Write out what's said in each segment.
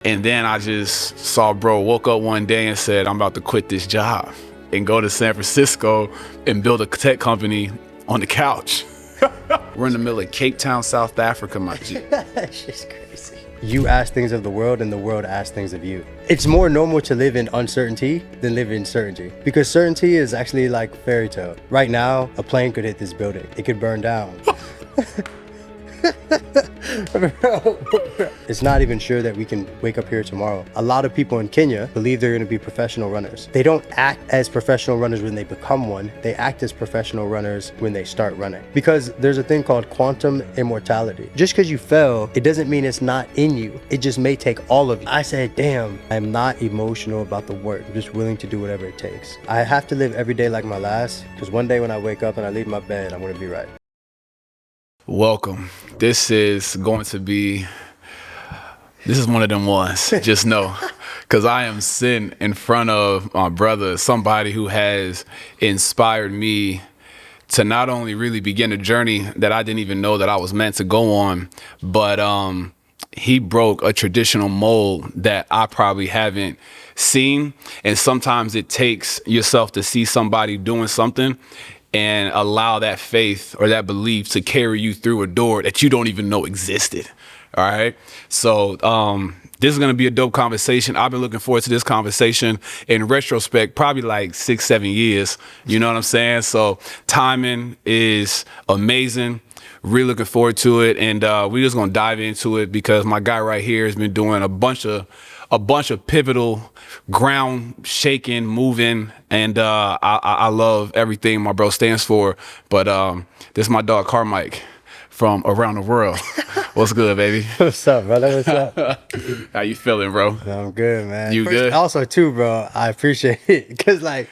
And then I just saw bro woke up one day and said, I'm about to quit this job and go to San Francisco and build a tech company on the couch. We're in the middle of Cape Town, South Africa, my G. That's just crazy. You ask things of the world and the world asks things of you. It's more normal to live in uncertainty than live in certainty, because certainty is actually like fairy tale. Right now, a plane could hit this building. It could burn down. It's not even sure that we can wake up here tomorrow. A lot of people in Kenya believe they're going to be professional runners. They don't act as professional runners when they become one. They act as professional runners when they start running. Because there's a thing called quantum immortality. Just because you fell, it doesn't mean it's not in you. It just may take all of you. I said, damn, I'm not emotional about the work. I'm just willing to do whatever it takes. I have to live every day like my last, because one day when I wake up and I leave my bed, I'm going to be right. Welcome. This is one of them ones, just know. Because I am sitting in front of my brother, somebody who has inspired me to not only really begin a journey that I didn't even know that I was meant to go on, but he broke a traditional mold that I probably haven't seen. And sometimes it takes yourself to see somebody doing something and allow that faith or that belief to carry you through a door that you don't even know existed. All right. So this is going to be a dope conversation. I've been looking forward to this conversation in retrospect, probably like 6-7 years. You know what I'm saying? So timing is amazing. Really looking forward to it. And we're just going to dive into it because my guy right here has been doing a bunch of pivotal, ground shaking, moving, and I love everything my bro stands for. But this is my dog Carmichael from around the world. What's good, baby? What's up, brother? What's up? How you feeling, bro? I'm good, man. You good? Also, too, bro, I appreciate it because, like,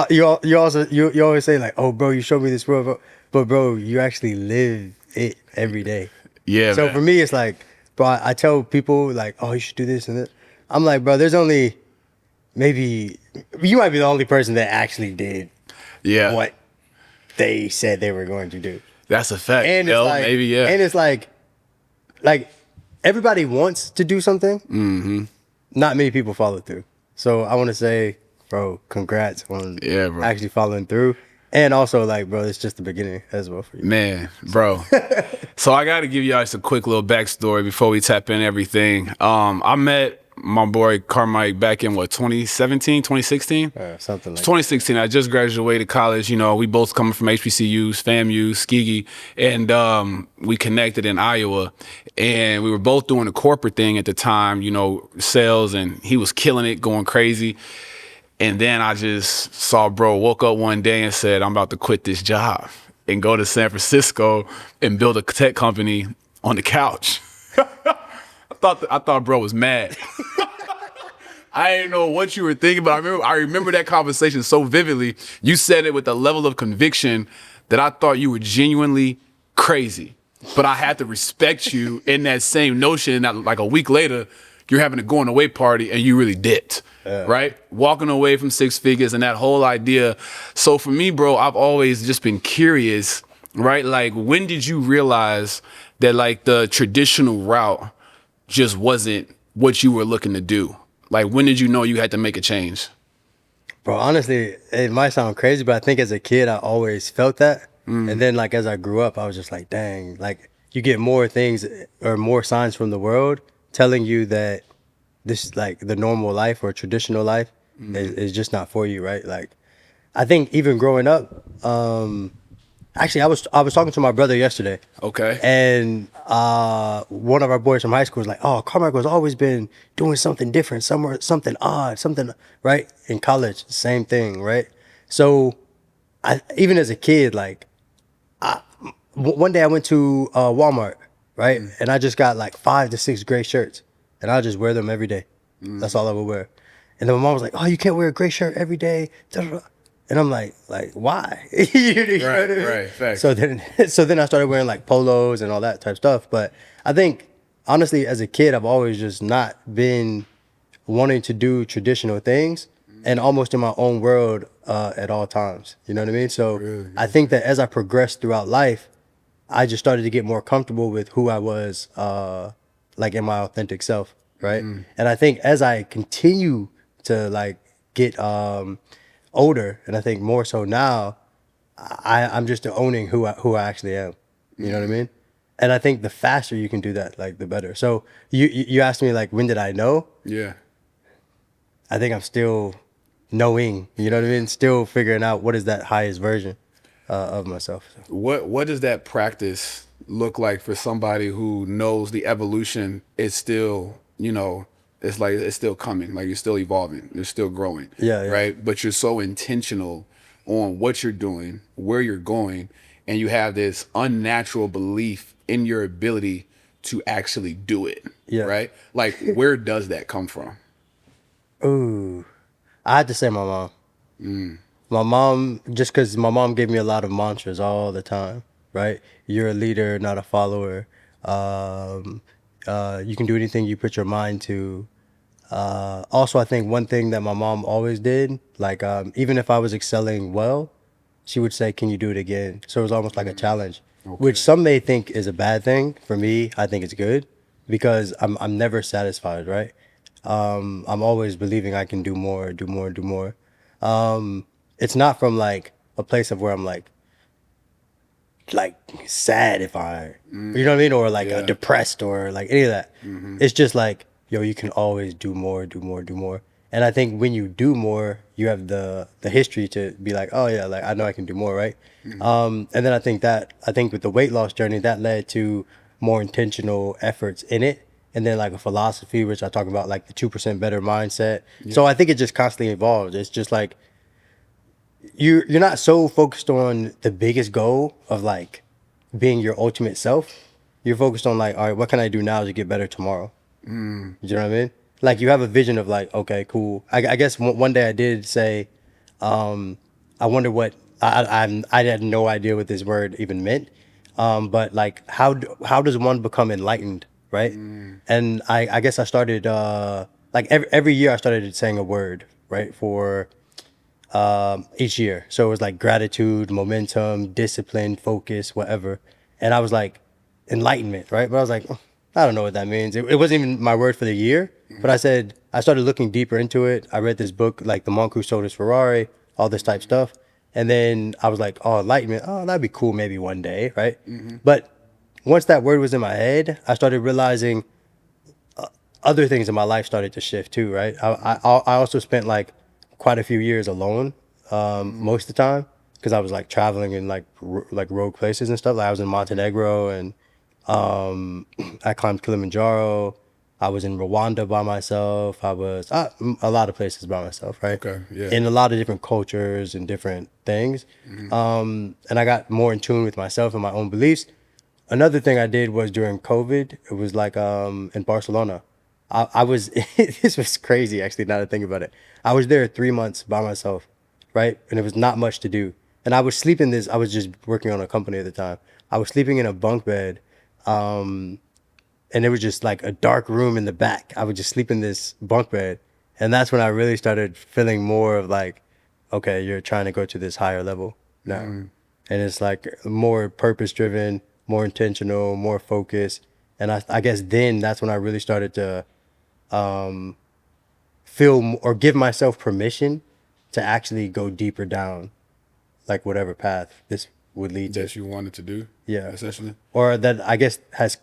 you always say like, "Oh, bro, you showed me this world," but bro, you actually live it every day. Yeah. So man. for me, it's like, bro, I tell people like, "Oh, you should do this and that." I'm like, bro, there's only maybe you might be the only person that actually did what they said they were going to do. That's a fact. And it's like, maybe, yeah. And it's like everybody wants to do something. Mm-hmm. Not many people follow through. So I want to say, bro, congrats on actually following through. And also, like, bro, it's just the beginning as well for you. Man, bro. So I got to give you guys a quick little backstory before we tap in everything. I met my boy Carmichael back in 2017, 2016? Something like 2016. I just graduated college. You know, we both coming from HBCUs, FAMU, Tuskegee, and we connected in Iowa. And we were both doing a corporate thing at the time, you know, sales, and he was killing it, going crazy. And then I just saw bro woke up one day and said, I'm about to quit this job and go to San Francisco and build a tech company on the couch. I thought bro was mad. I didn't know what you were thinking, but I remember that conversation so vividly. You said it with a level of conviction that I thought you were genuinely crazy. But I had to respect you in that same notion that like a week later, you're having a going away party and you really dipped, right? Walking away from six figures and that whole idea. So for me, bro, I've always just been curious, right? Like, when did you realize that like the traditional route just wasn't what you were looking to do? Like, when did you know you had to make a change? Bro, honestly, it might sound crazy, but I think as a kid, I always felt that. And then like as I grew up, I was just like, dang, like you get more things or more signs from the world telling you that this like the normal life or traditional life is just not for you, right? Like, I think even growing up, actually, I was talking to my brother yesterday. Okay. And one of our boys from high school was like, "Oh, Carmichael's always been doing something different, something odd, something," right? In college, same thing, right? So, even as a kid, like, one day I went to Walmart, right? And I just got like 5 to 6 gray shirts, and I just wear them every day. That's all I would wear. And then my mom was like, "Oh, you can't wear a gray shirt every day." And I'm like, why? You know what I mean? Right. Facts. So then I started wearing like polos and all that type of stuff. But I think, honestly, as a kid, I've always just not been wanting to do traditional things and almost in my own world at all times. You know what I mean? So really, I think that as I progressed throughout life, I just started to get more comfortable with who I was, like in my authentic self. right? And I think as I continue to like get older, and I think more so now, I'm just owning who I actually am. You know what I mean? And I think the faster you can do that, like the better. So you asked me like when did I know? Yeah. I think I'm still knowing. You know what I mean? Still figuring out what is that highest version of myself. So. What does that practice look like for somebody who knows the evolution is still, it's like it's still coming, like you're still evolving, you're still growing, Yeah, yeah. right? But you're so intentional on what you're doing, where you're going, and you have this unnatural belief in your ability to actually do it, Yeah. right? Like, where does that come from? Ooh, I had to say my mom. My mom, just because my mom gave me a lot of mantras all the time, right? You're a leader, not a follower. Um, you can do anything you put your mind to. Also, I think one thing that my mom always did, like even if I was excelling well, she would say, "Can you do it again?" So it was almost like a challenge, which Okay. some may think is a bad thing. For me, I think it's good because I'm never satisfied, right? I'm always believing I can do more, do more, do more. It's not from like a place of where I'm like sad if I, you know what I mean, or like Yeah. depressed or like any of that. It's just like, yo, you can always do more, do more, do more. And I think when you do more, you have the history to be like, oh yeah, like I know I can do more, right? And then I think with the weight loss journey, that led to more intentional efforts in it. And then like a philosophy, which I talk about, like the 2% better mindset. So I think it just constantly evolves. It's just like you're not so focused on the biggest goal of like being your ultimate self. You're focused on like, all right, what can I do now to get better tomorrow? You know what I mean? Like you have a vision of like, okay, cool. I guess one day I did say, I wonder what I had no idea what this word even meant. But like, how does one become enlightened, right? And I guess I started like every year I started saying a word, right, for each year. So it was like gratitude, momentum, discipline, focus, whatever. And I was like, enlightenment, right? But I was like, I don't know what that means. It wasn't even my word for the year. But I started looking deeper into it. I read this book, like The Monk Who Sold His Ferrari, all this type stuff. And then I was like, oh, enlightenment. Oh, that'd be cool maybe one day, right? But once that word was in my head, I started realizing other things in my life started to shift too, right? I also spent like quite a few years alone most of the time because I was like traveling in like like rogue places and stuff. Like I was in Montenegro and I climbed Kilimanjaro. I was in Rwanda by myself. I was a lot of places by myself, right? Okay, yeah. In a lot of different cultures and different things. And I got more in tune with myself and my own beliefs. Another thing I did was during COVID. It was like in Barcelona. I was this was crazy actually. Now that I think about it, I was there 3 months by myself, right? And it was not much to do. And I was sleeping this. I was just working on a company at the time. I was sleeping in a bunk bed, and it was just like a dark room in the back. I would just sleep in this bunk bed, and that's when I really started feeling more of like, okay, you're trying to go to this higher level now, and it's like more purpose driven, more intentional, more focused. And I guess then that's when I really started to or give myself permission to actually go deeper down, like whatever path this would lead to. That you wanted to do, Yeah. essentially. Or that I guess has,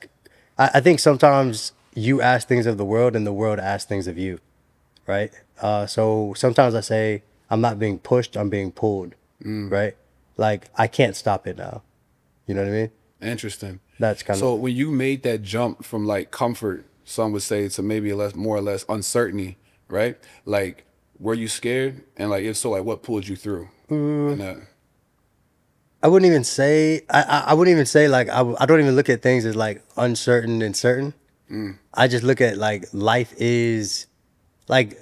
I think sometimes you ask things of the world and the world asks things of you, right? So sometimes I say, I'm not being pushed, I'm being pulled, right? Like I can't stop it now. You know what I mean? Interesting. That's kind So of, when you made that jump from like comfort, some would say, to maybe more or less uncertainty, right? Like, were you scared? And like, if so, like, what pulled you through? And I wouldn't even say, I wouldn't even say like, I don't even look at things as like uncertain and certain. I just look at like life is like,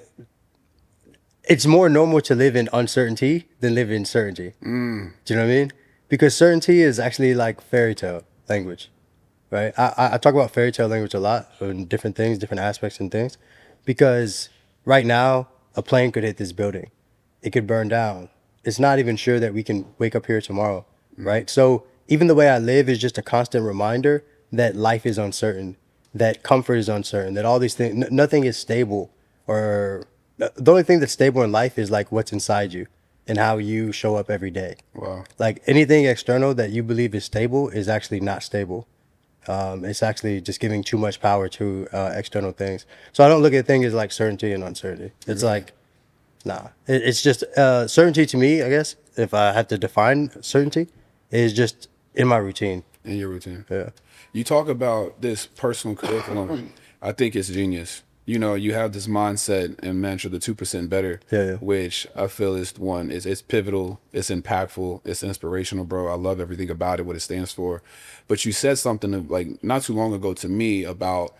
it's more normal to live in uncertainty than live in certainty. Do you know what I mean? Because certainty is actually like fairy tale language, right? I talk about fairy tale language a lot in different things, different aspects and things, because right now a plane could hit this building, it could burn down. It's not even sure that we can wake up here tomorrow, right? So even the way I live is just a constant reminder that life is uncertain. that comfort is uncertain, that all these things, nothing is stable, or the only thing that's stable in life is like what's inside you and how you show up every day. Wow. Like anything external that you believe is stable is actually not stable. It's actually just giving too much power to external things. So I don't look at things as like certainty and uncertainty. It's like, nah, it's just certainty to me, I guess, if I have to define certainty, is just in my routine. In your routine. Yeah. You talk about this personal curriculum. I think it's genius. You know, you have this mindset and mantra, the 2% better, Yeah. which I feel is one, it's pivotal, it's impactful, it's inspirational, bro. I love everything about it, what it stands for. But you said something like not too long ago to me about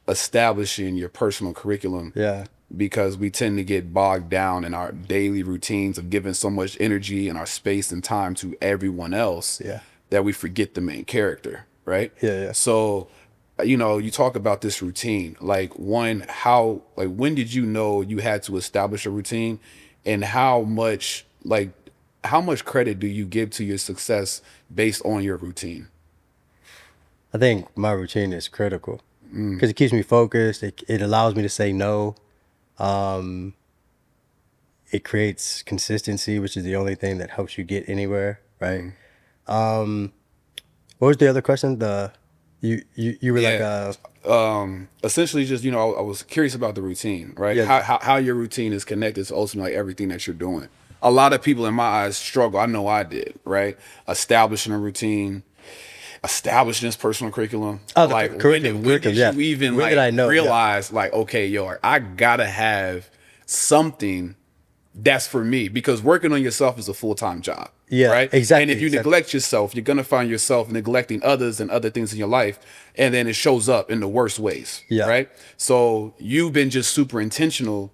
establishing your personal curriculum. Yeah. Because we tend to get bogged down in our daily routines of giving so much energy and our space and time to everyone else. Yeah. That we forget the main character, right? Yeah. So, you know, you talk about this routine. Like, when did you know you had to establish a routine, and how much credit do you give to your success based on your routine? I think my routine is critical because it keeps me focused. It allows me to say no. It creates consistency, which is the only thing that helps you get anywhere, right? What was the other question? You were Essentially just, you know, I was curious about the routine, right? Yeah. How your routine is connected to ultimately like everything that you're doing. A lot of people in my eyes struggle. I know I did, right? Establishing a routine, establishing this personal curriculum. Oh, like curriculum, when did yeah. you even When like did I know? realize like, okay, yo, I gotta have something that's for me, because working on yourself is a full-time job. Yeah, Right. exactly, And if you exactly. neglect yourself, you're gonna find yourself neglecting others and other things in your life, and then it shows up in the worst ways. Yeah. Right. So you've been just super intentional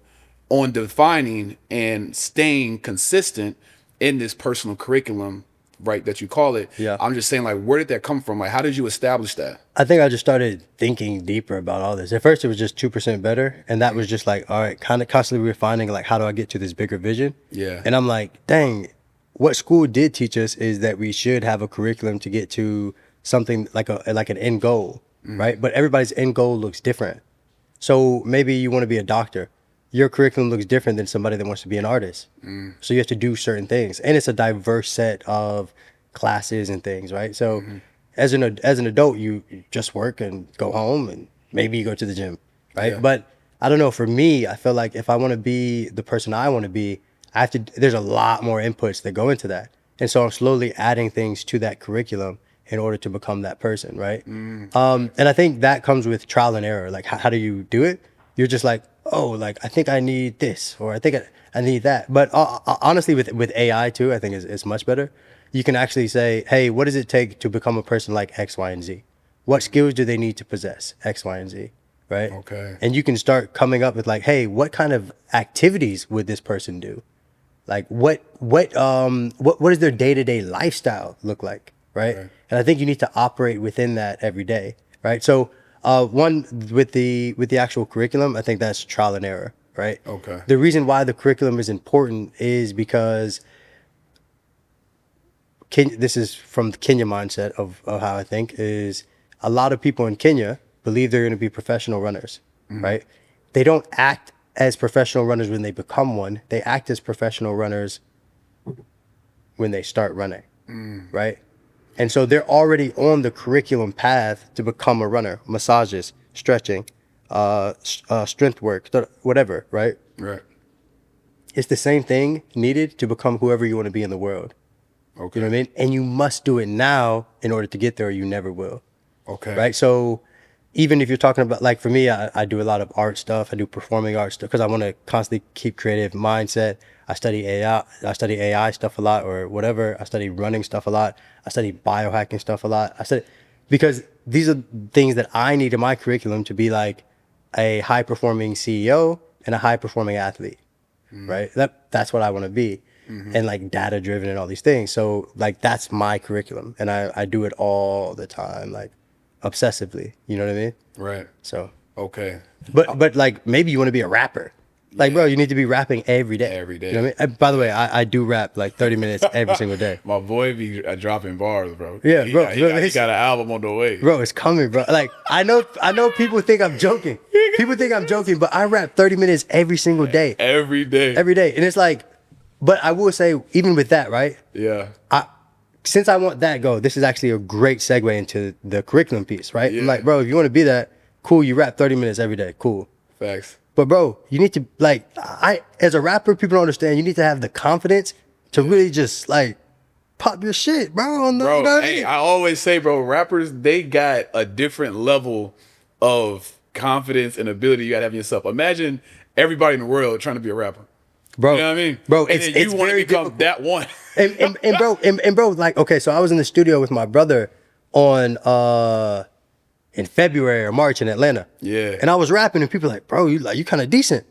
on defining and staying consistent in this personal curriculum, right, that you call it. Yeah. I'm just saying, like, where did that come from? Like, how did you establish that? I think I just started thinking deeper about all this. At first, it was just 2% better, and that was just like, all right, kind of constantly refining, like, how do I get to this bigger vision? Yeah. And I'm like, dang, what school did teach us is that we should have a curriculum to get to something like an end goal, right? But everybody's end goal looks different. So maybe you want to be a doctor. Your curriculum looks different than somebody that wants to be an artist. So you have to do certain things, and it's a diverse set of classes and things, right? So as an adult, you just work and go home, and maybe you go to the gym, right? Yeah. But I don't know. For me, I feel like if I want to be the person I want to be, I have to. There's a lot more inputs that go into that, and so I'm slowly adding things to that curriculum in order to become that person, right? And I think that comes with trial and error. Like, how do you do it? You're just like, oh, like, I think I need this, or I think I need that. But honestly, with AI too, I think it's much better. You can actually say, hey, what does it take to become a person like X, Y, and Z? What skills do they need to possess X, Y, and Z, right? Okay. And you can start coming up with like, hey, what kind of activities would this person do? Like, what does their day-to-day lifestyle look like, right? And I think you need to operate within that every day, right? So one, with the actual curriculum, I think that's trial and error, right? Okay. The reason why the curriculum is important is because this is from the Kenya mindset of how I think, is a lot of people in Kenya believe they're going to be professional runners, right? They don't act as professional runners when they become one. They act as professional runners when they start running, right? And so they're already on the curriculum path to become a runner. Massages, stretching, strength work, whatever, right? Right. It's the same thing needed to become whoever you want to be in the world. Okay. You know what I mean? And you must do it now in order to get there, or you never will. Okay. Right? So even if you're talking about, like, for me, I do a lot of art stuff. I do performing art stuff because I want to constantly keep creative mindset. I study AI. I study AI stuff a lot, or whatever. I study running stuff a lot. I study biohacking stuff a lot. Because these are things that I need in my curriculum to be like a high performing CEO and a high performing athlete. Right? That's what I want to be. And like data driven and all these things. So like that's my curriculum, and I do it all the time, like obsessively. You know what I mean? Right. So Okay. but like maybe you want to be a rapper, Like, bro, you need to be rapping every day. Every day. You know what I mean? By the way, I do rap like 30 minutes every single day. My boy be dropping bars, bro. Yeah, bro. He got an album on the way. Bro, it's coming, bro. Like, I know people think I'm joking. People think I'm joking, but I rap 30 minutes every single day. Every day. Every day. And it's like, but I will say, even with that, right? Yeah. Since I want that go, this is actually a great segue into the curriculum piece, right? Yeah. I'm like, bro, if you want to be that, cool, you rap 30 minutes every day. Cool. Facts. But bro, you need to as a rapper, people don't understand. You need to have the confidence to really just like pop your shit, bro. Bro, you know what I hey, mean? I always say, bro, rappers, they got a different level of confidence and ability you gotta have in yourself. Imagine everybody in the world trying to be a rapper. Bro, You know what I mean? Bro, and it's then you want to very become difficult. that one. And bro, like, okay, so I was in the studio with my brother on in February or March in Atlanta. Yeah. And I was rapping and people were like, bro, you kind of decent.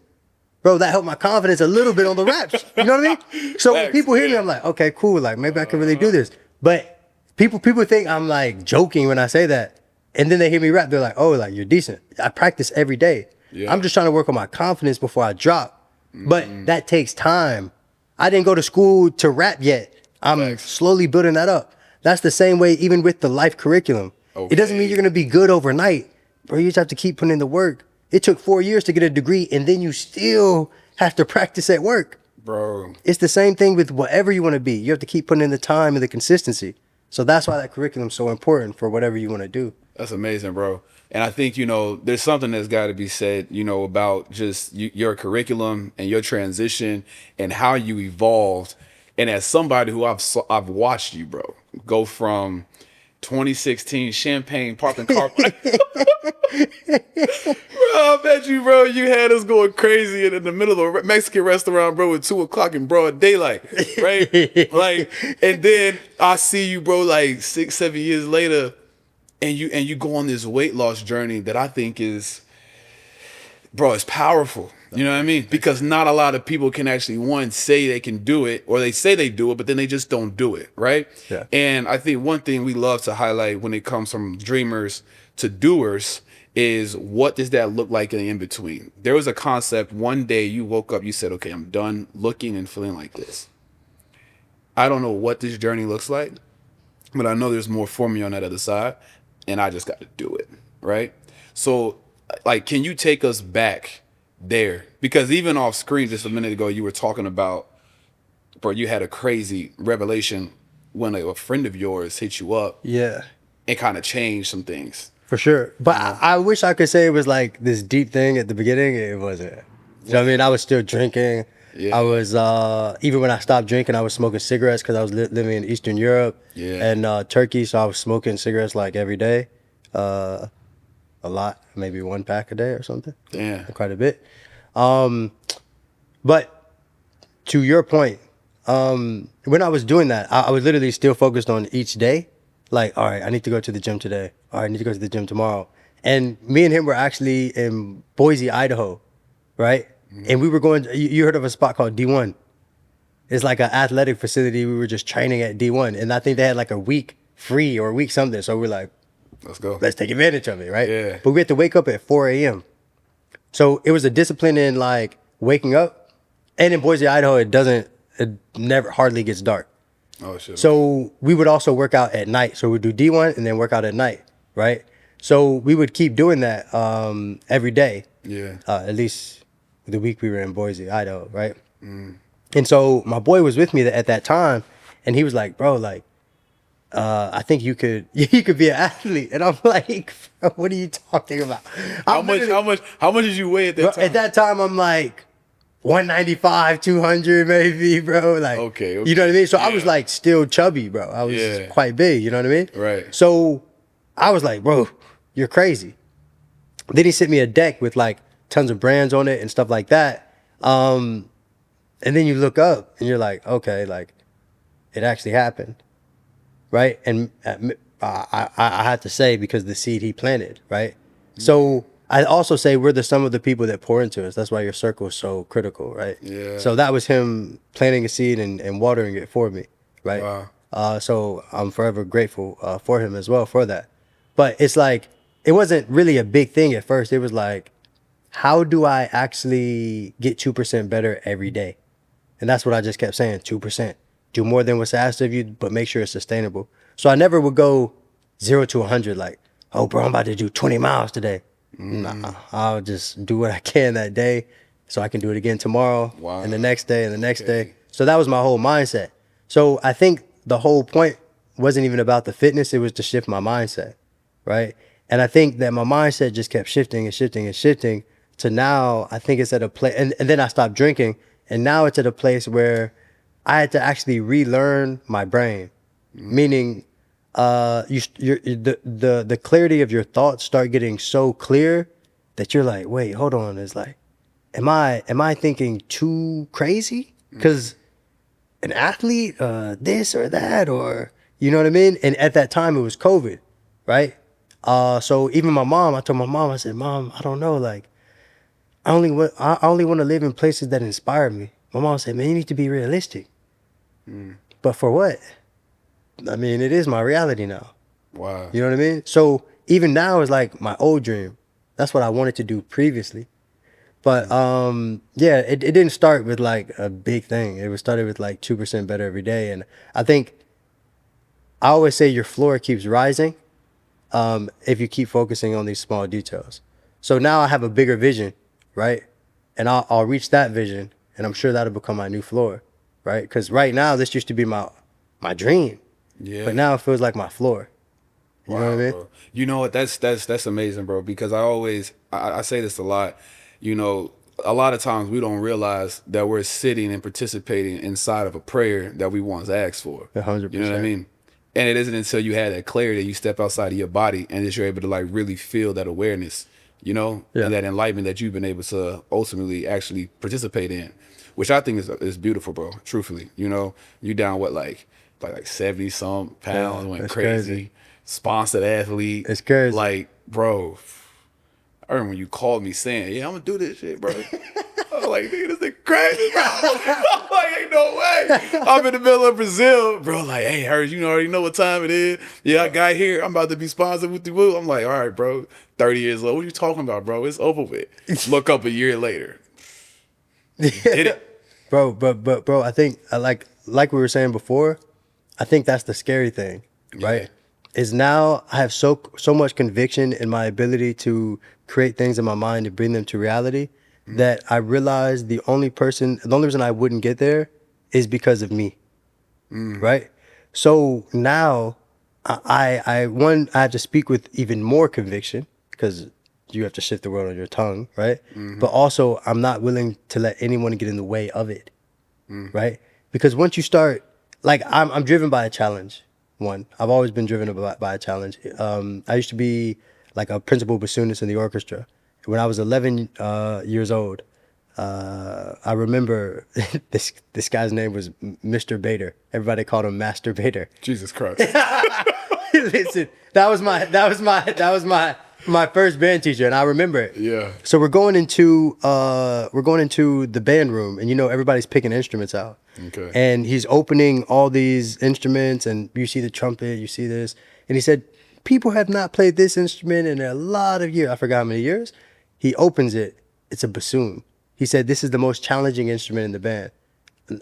Bro, that helped my confidence a little bit on the raps. You know what I mean? So when Facts, people hear me, yeah. I'm like, okay, cool. Like, maybe I can really do this. But people think I'm like joking when I say that. And then they hear me rap. They're like, oh, like you're decent. I practice every day. Yeah. I'm just trying to work on my confidence before I drop. But that takes time. I didn't go to school to rap yet. I'm Facts. slowly building that up. That's the same way even with the life curriculum. It doesn't mean Okay. you're going to be good overnight. Bro, you just have to keep putting in the work. It took 4 years to get a degree, and then you still have to practice at work. Bro. It's the same thing with whatever you want to be. You have to keep putting in the time and the consistency. So that's why that curriculum is so important for whatever you want to do. That's amazing, bro. And I think, there's something that's got to be said, about just your curriculum and your transition and how you evolved. And as somebody who I've watched you, bro, go from 2016 champagne popping car. Bro, I bet you, bro, you had us going crazy in the middle of a Mexican restaurant, bro, at 2:00 in broad daylight, right? Like, and then I see you, bro, like 6-7 years later, and you go on this weight loss journey that I think is, bro, it's powerful. You know what I mean? Because not a lot of people can actually, one, say they can do it, or they say they do it, but then they just don't do it, right? Yeah. And I think one thing we love to highlight when it comes from dreamers to doers is, what does that look like in the in-between? There was a concept one day you woke up, you said, okay, I'm done looking and feeling like this. I don't know what this journey looks like, but I know there's more for me on that other side, and I just got to do it, right? So, like, can you take us back there? Because even off screen just a minute ago, you were talking about, bro, you had a crazy revelation when a friend of yours hit you up Yeah, and kind of changed some things. for sure. But I wish I could say it was like this deep thing at the beginning. It wasn't. You know what I mean? I was still drinking. Yeah. I was, even when I stopped drinking, I was smoking cigarettes because I was living in Eastern Europe and Turkey. So I was smoking cigarettes like every day. A lot, maybe 1 pack a day or something. Damn. Quite a bit. But to your point, when I was doing that, I was literally still focused on each day. Like, all right, I need to go to the gym today. All right, I need to go to the gym tomorrow. And me and him were actually in Boise, Idaho, right? And we were going, you heard of a spot called D1. It's like an athletic facility. We were just training at D1. And I think they had like a week free or a week something. So we're like, Let's go. let's take advantage of it, right? Yeah. But we had to wake up at 4 a.m. So it was a discipline in like waking up. And in Boise, Idaho, it never hardly gets dark. Oh, shit. So we would also work out at night. So we'd do D1 and then work out at night, right? So we would keep doing that every day. Yeah. At least the week we were in Boise, Idaho, right? And so my boy was with me at that time, and he was like, bro, like, I think you could be an athlete. And I'm like, bro, what are you talking about? How much did you weigh at that time? At that time, I'm like 195, 200 maybe, bro. Like, Okay. You know what I mean? So I was Yeah. like still chubby, bro. I was Yeah. quite big, you know what I mean? Right. So I was like, bro, you're crazy. Then he sent me a deck with like tons of brands on it and stuff like that. And then you look up and you're like, okay, like it actually happened. Right. And I had to say, because the seed he planted. Right. So I also say we're the sum of the people that pour into us. That's why your circle is so critical. Right. Yeah. So that was him planting a seed and watering it for me. Right. Wow. So I'm forever grateful for him as well for that. But it's like, it wasn't really a big thing at first. It was like, how do I actually get 2% better every day? And that's what I just kept saying, 2%. Do more than what's asked of you, but make sure it's sustainable. So I never would go 0 to 100 like, oh, bro, I'm about to do 20 miles today. Nah, I'll just do what I can that day so I can do it again tomorrow and the next day and the next day. So that was my whole mindset. So I think the whole point wasn't even about the fitness. It was to shift my mindset, right? And I think that my mindset just kept shifting and shifting and shifting to now I think it's at a place, and then I stopped drinking, and now it's at a place where I had to actually relearn my brain, meaning the clarity of your thoughts start getting so clear that you're like, wait, hold on, it's like, am I thinking too crazy? Because an athlete, this or that, or you know what I mean? And at that time it was COVID, right? So even my mom, I told my mom, I said, Mom, I don't know, like I only want to live in places that inspire me. My mom said, man, you need to be realistic. But for what? I mean, it is my reality now. Wow. You know what I mean? So even now is like my old dream. That's what I wanted to do previously. But yeah, it didn't start with like a big thing. It was started with like 2% better every day. And I think I always say your floor keeps rising if you keep focusing on these small details. So now I have a bigger vision, right? And I'll reach that vision, and I'm sure that'll become my new floor, right? Because right now this used to be my dream, but now it feels like my floor. You know what I mean? Bro. You know what? That's amazing, bro. Because I say this a lot. You know, a lot of times we don't realize that we're sitting and participating inside of a prayer that we once asked for. 100%. You know what I mean? And it isn't until you had that clarity, you step outside of your body, and that you're able to like really feel that awareness, you know, and that enlightenment that you've been able to ultimately actually participate in, which I think is beautiful, bro. Truthfully, you know, you down what like 70 some pounds, went crazy. Sponsored athlete. It's crazy. Like, bro, I remember when you called me saying, yeah, I'm gonna do this shit, bro. I was like, nigga, this thing crazy, bro. I'm like, ain't no way. I'm in the middle of Brazil, bro. Like, hey, Hers, you already know what time it is. Yeah, I got here. I'm about to be sponsored with the woo. I'm like, all right, bro. 30 years old. What you talking about, bro? It's over with. Look up a year later. Did it. Bro, but bro, I think like we were saying before, I think that's the scary thing, right? Yeah. Is now I have so much conviction in my ability to create things in my mind and bring them to reality that I realize the only reason I wouldn't get there is because of me, right? So now I have to speak with even more conviction because you have to shift the world on your tongue, right? But also I'm not willing to let anyone get in the way of it, right? Because once you start, like I'm driven by a challenge. One, I've always been driven by a challenge. I used to be like a principal bassoonist in the orchestra. When I was 11 years old, I remember this guy's name was Mr. Bader. Everybody called him Master Bader. Jesus Christ. Listen, that was my first band teacher, and I remember it. Yeah. So we're going into the band room, and you know everybody's picking instruments out. Okay. And he's opening all these instruments, and you see the trumpet, you see this, and he said, "People have not played this instrument in a lot of years." I forgot how many years. He opens it. It's a bassoon. He said, "This is the most challenging instrument in the band."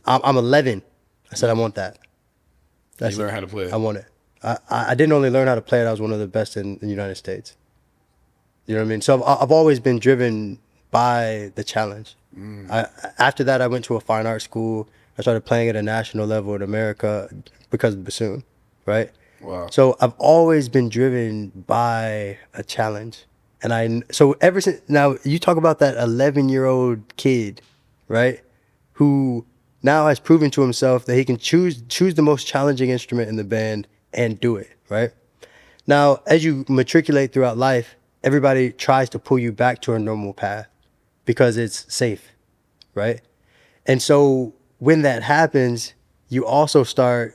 I'm 11. I said, "I want that." You learn how to play it. I want it. I didn't only learn how to play it. I was one of the best in the United States. You know what I mean? So I've always been driven by the challenge. After that, I went to a fine art school. I started playing at a national level in America because of bassoon, right? Wow. So I've always been driven by a challenge. So ever since, now you talk about that 11-year-old kid, right? Who now has proven to himself that he can choose the most challenging instrument in the band and do it, right? Now, as you matriculate throughout life, everybody tries to pull you back to a normal path because it's safe, right? And so when that happens, you also start,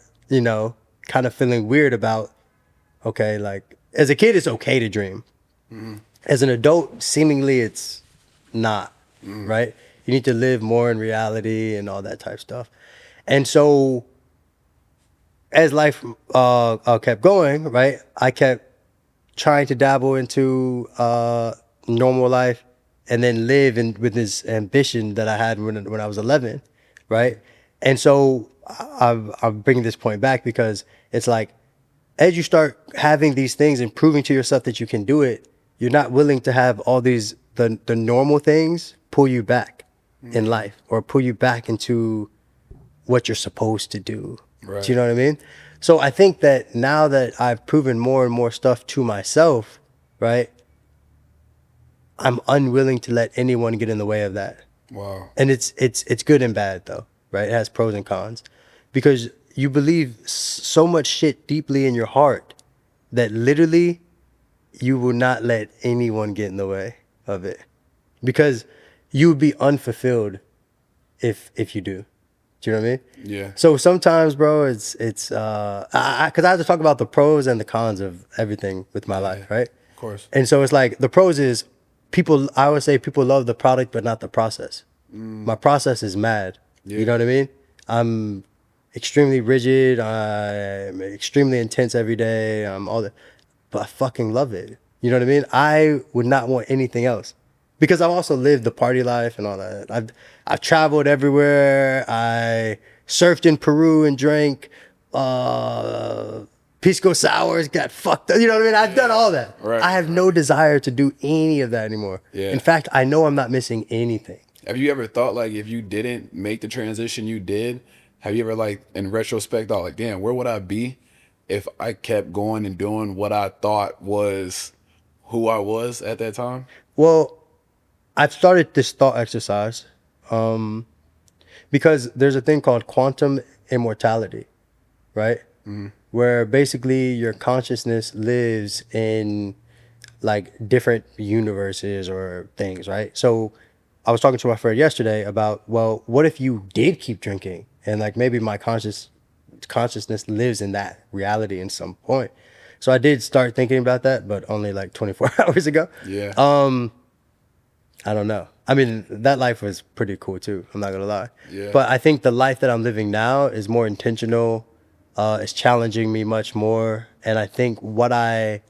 kind of feeling weird about, okay, like as a kid, it's okay to dream. As an adult, seemingly it's not, right? You need to live more in reality and all that type of stuff. And so as life kept going, right, I kept trying to dabble into normal life and then live with this ambition that I had when I was 11, right? And so I'm bringing this point back because it's like, as you start having these things and proving to yourself that you can do it, you're not willing to have all these the normal things pull you back in life or pull you back into what you're supposed to do. Right. Do you know what I mean? So I think that now that I've proven more and more stuff to myself, right, I'm unwilling to let anyone get in the way of that. Wow. And it's good and bad though, right? It has pros and cons because you believe so much shit deeply in your heart that literally you will not let anyone get in the way of it because you would be unfulfilled if you do. Do you know what I mean? Yeah. So sometimes, bro, it's because I have to talk about the pros and the cons of everything with my life, right? Of course. And so it's like the pros is people. I would say people love the product, but not the process. My process is mad. Yeah. You know what I mean? I'm extremely rigid. I'm extremely intense every day. I'm all that, but I fucking love it. You know what I mean? I would not want anything else. Because I've also lived the party life and all that. I've traveled everywhere. I surfed in Peru and drank pisco sours, got fucked up. You know what I mean? I've done all that. Right. I have no desire to do any of that anymore. Yeah. In fact, I know I'm not missing anything. Have you ever thought like if you didn't make the transition you did, have you ever like in retrospect thought like, damn, where would I be if I kept going and doing what I thought was who I was at that time? Well, I've started this thought exercise because there's a thing called quantum immortality, right? Where basically your consciousness lives in like different universes or things, right? So I was talking to my friend yesterday about, well, what if you did keep drinking and like maybe my consciousness lives in that reality in some point. So I did start thinking about that, but only like 24 hours ago. Yeah. I don't know. I mean, that life was pretty cool too. I'm not gonna lie. Yeah. But I think the life that I'm living now is more intentional. It's challenging me much more, and I think what I've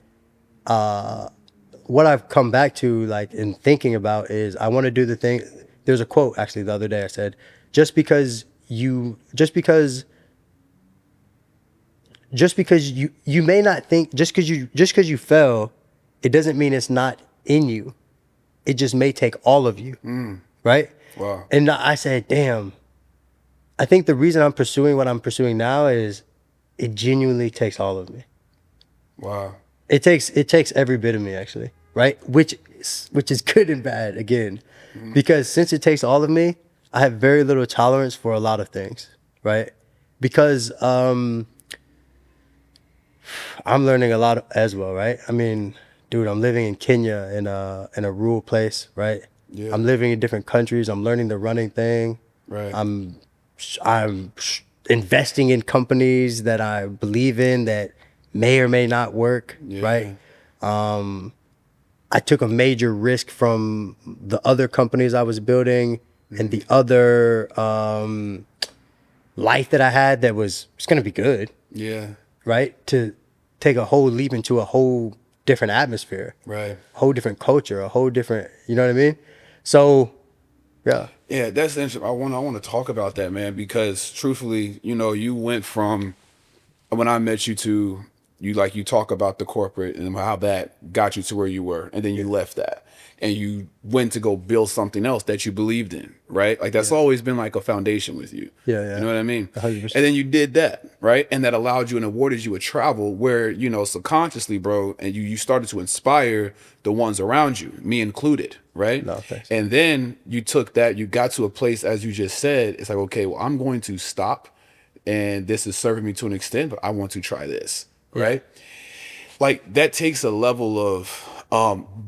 come back to, like in thinking about, is I want to do the thing. There's a quote actually the other day. I said, just because you may not think, just because you fell, it doesn't mean it's not in you. It just may take all of you, right? Wow. And I said, damn, I think the reason I'm pursuing what I'm pursuing now is it genuinely takes all of me. Wow. It takes every bit of me actually, right? Which is good and bad again, because since it takes all of me, I have very little tolerance for a lot of things, right? Because I'm learning a lot as well, right? I mean, dude, I'm living in Kenya in a rural place, right? Yeah. I'm living in different countries. I'm learning the running thing. Right. I'm investing in companies that I believe in that may or may not work, Yeah. right? I took a major risk from the other companies I was building and the other life that I had that was going to be good, Yeah. right? To take a whole leap into a whole different atmosphere, Right. a whole different culture, a whole different, you know what I mean? So, yeah. Yeah, that's interesting. I want to talk about that, man, because truthfully, you went from when I met you to you talk about the corporate and how that got you to where you were, and then you left that and you went to go build something else that you believed in, right? Like that's always been like a foundation with you. Yeah. You know what I mean? 100%. And then you did that, right? And that allowed you and awarded you a travel where, subconsciously, bro, and you started to inspire the ones around you, me included, right? No, thanks. And then you took that, you got to a place, as you just said, it's like, okay, well, I'm going to stop, and this is serving me to an extent, but I want to try this, right? Like that takes a level of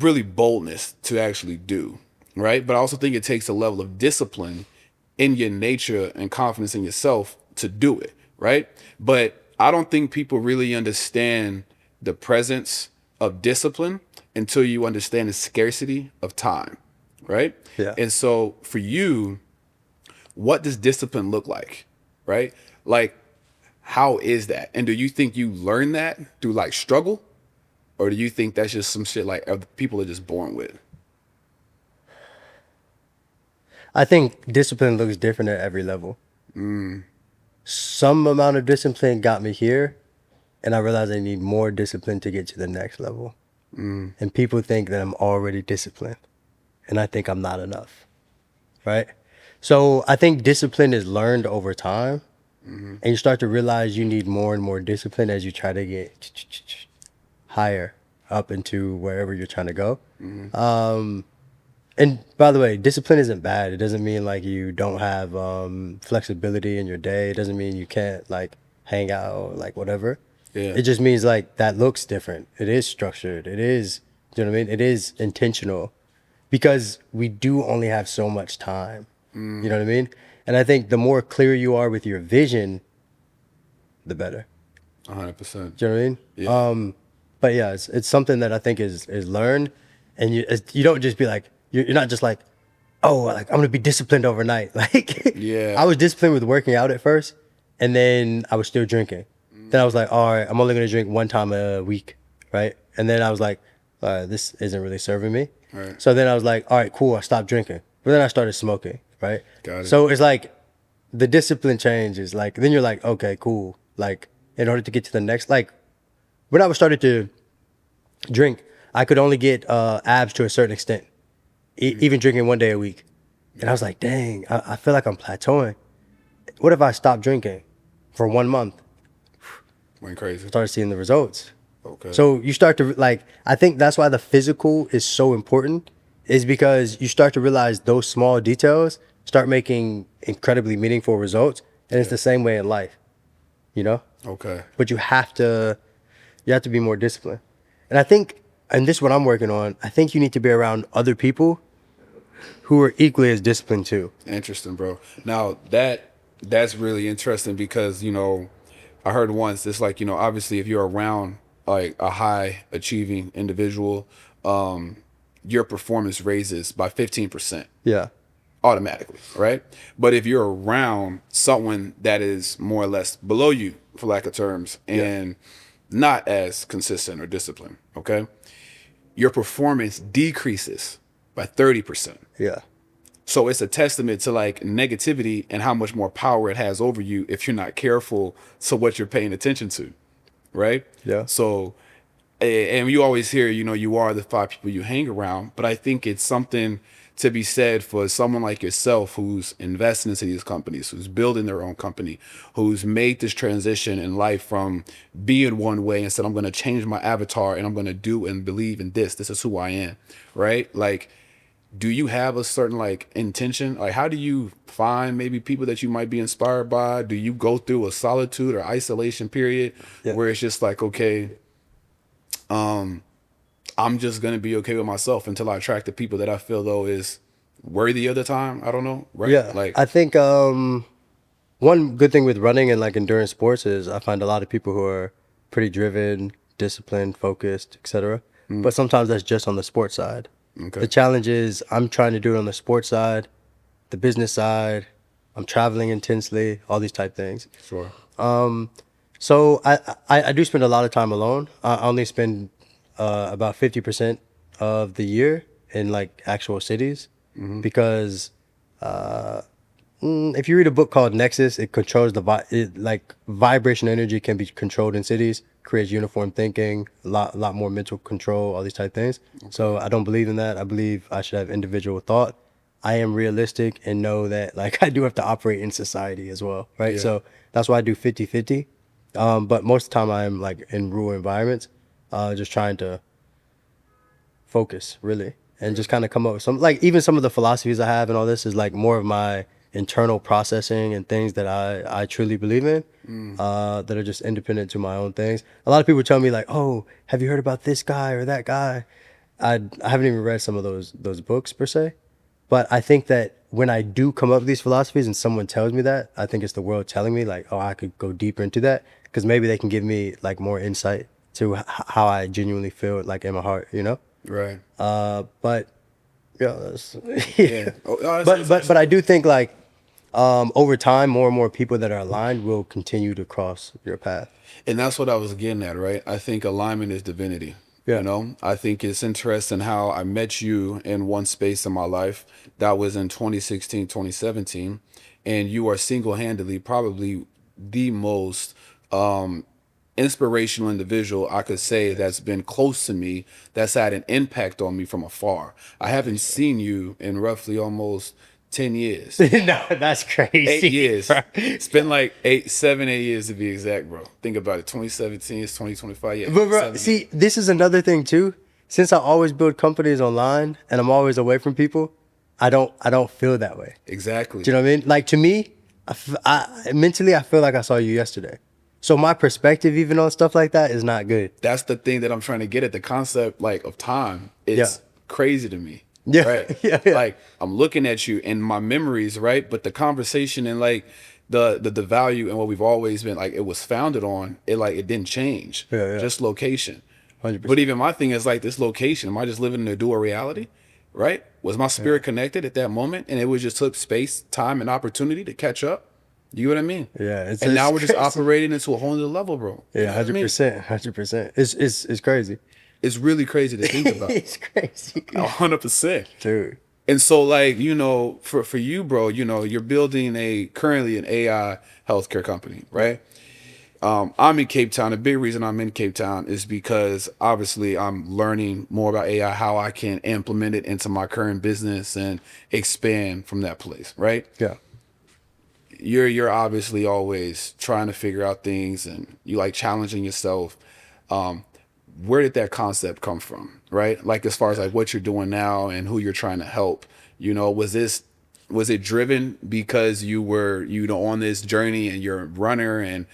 really boldness to actually do, right? But I also think it takes a level of discipline in your nature and confidence in yourself to do it, right? But I don't think people really understand the presence of discipline until you understand the scarcity of time, right? Yeah. And so for you, what does discipline look like, right? Like, how is that? And do you think you learn that through like struggle? Or do you think that's just some shit like other people are just born with? I think discipline looks different at every level. Some amount of discipline got me here, and I realized I need more discipline to get to the next level. And people think that I'm already disciplined, and I think I'm not enough, right? So I think discipline is learned over time, and you start to realize you need more and more discipline as you try to get higher up into wherever you're trying to go. And by the way, discipline isn't bad. It doesn't mean like you don't have flexibility in your day. It doesn't mean you can't like hang out or like whatever. Yeah. It just means like that looks different. It is structured. It is, you know what I mean? It is intentional because we do only have so much time. You know what I mean? And I think the more clear you are with your vision, the better. 100%. Do you know what I mean? Yeah. But yeah, it's something that I think is learned, and you don't just be like you're not just like, oh, like I'm gonna be disciplined overnight. Like Yeah. I was disciplined with working out at first, and then I was still drinking. Then I was like, all right, I'm only gonna drink one time a week, right? And then I was like, this isn't really serving me. Right. So then I was like, all right, cool, I stopped drinking, but then I started smoking, right? Got it. So it's like the discipline changes. Like then you're like, okay, cool. Like in order to get to the next, like when I was started to drink, I could only get abs to a certain extent, even drinking 1 day a week. And I was like, dang, I feel like I'm plateauing. What if I stop drinking for 1 month? Went crazy. Started seeing the results. Okay. So you start to like, I think that's why the physical is so important, is because you start to realize those small details start making incredibly meaningful results. And it's the same way in life, you know? Okay. But you have to be more disciplined. And I think, and this is what I'm working on, I think you need to be around other people who are equally as disciplined too. Interesting, bro. Now that's really interesting because, I heard once it's like, obviously if you're around like a high achieving individual, your performance raises by 15%. Yeah. Automatically, right? But if you're around someone that is more or less below you, for lack of terms, and not as consistent or disciplined, okay, your performance decreases by 30%. Yeah. So it's a testament to like negativity and how much more power it has over you if you're not careful to what you're paying attention to, right? Yeah. So, and you always hear, you are the 5 people you hang around, but I think it's something to be said for someone like yourself who's investing into these companies, who's building their own company, who's made this transition in life from being one way and said, I'm going to change my avatar and I'm going to do and believe in this. This is who I am, right? Like, do you have a certain like intention? Like, how do you find maybe people that you might be inspired by? Do you go through a solitude or isolation period where it's just like, okay, I'm just going to be okay with myself until I attract the people that I feel though is worthy of the time. I don't know. Right. Yeah. Like, I think one good thing with running and like endurance sports is I find a lot of people who are pretty driven, disciplined, focused, etc. But sometimes that's just on the sports side. okay. The challenge is I'm trying to do it on the sports side, the business side. I'm traveling intensely, all these type things. Sure. So I do spend a lot of time alone. I only spend about 50% of the year in like actual cities because if you read a book called Nexus, it controls like vibration energy can be controlled in cities, creates uniform thinking, a lot more mental control, all these type things. So I don't believe in that. I believe I should have individual thought. I am realistic and know that like I do have to operate in society as well, right? Yeah. So that's why I do 50-50. But most of the time I'm like in rural environments, just trying to focus really and just kind of come up with some, like even some of the philosophies I have and all this is like more of my internal processing and things that I truly believe in, that are just independent to my own things. A lot of people tell me like, oh, have you heard about this guy or that guy? I haven't even read some of those books per se, but I think that when I do come up with these philosophies and someone tells me that, I think it's the world telling me like, oh, I could go deeper into that because maybe they can give me like more insight to how I genuinely feel like in my heart, you know? Right. But yeah, that's, Yeah. but I do think like over time, more and more people that are aligned will continue to cross your path. And that's what I was getting at, right? I think alignment is divinity. Yeah. You know, I think it's interesting how I met you in one space in my life. That was in 2016, 2017. And you are single-handedly probably the most inspirational individual I could say that's been close to me, that's had an impact on me from afar. I haven't seen you in roughly almost 10 years. No, that's crazy. 8 years. Bro. It's been like 8 to 7 years to be exact, bro. Think about it. 2017 is 2025. Yeah. But bro, 7 years. see, this is another thing too. Since I always build companies online and I'm always away from people, I don't feel that way. Exactly. Do you know what I mean? Like to me, mentally I feel like I saw you yesterday. So my perspective even on stuff like that is not good. That's the thing that I'm trying to get at. The concept like of time. It's Yeah. crazy to me. Yeah. Right. Yeah. Like I'm looking at you and my memories, right? But the conversation and like the value and what we've always been like it was founded on, it didn't change. Yeah. Just location. 100%. But even my thing is like this location, am I just living in a dual reality? Right? Was my spirit connected at that moment and it was just took space, time, and opportunity to catch up? You know what I mean? Yeah, and now we're just crazy. operating into a whole new level, bro. You Yeah, know what I mean? 100%, 100%. It's crazy. It's really crazy to think about. It's crazy, 100%. dude. And so, like, you know, for you, bro, you know, you're building currently an AI healthcare company, right? I'm in Cape Town. The big reason I'm in Cape Town is because obviously I'm learning more about AI, how I can implement it into my current business and expand from that place, right? Yeah. You're obviously always trying to figure out things and you like challenging yourself. Where did that concept come from, right? Like as far as like what you're doing now and who you're trying to help, you know, was it driven because you were, you know, on this journey and you're a runner and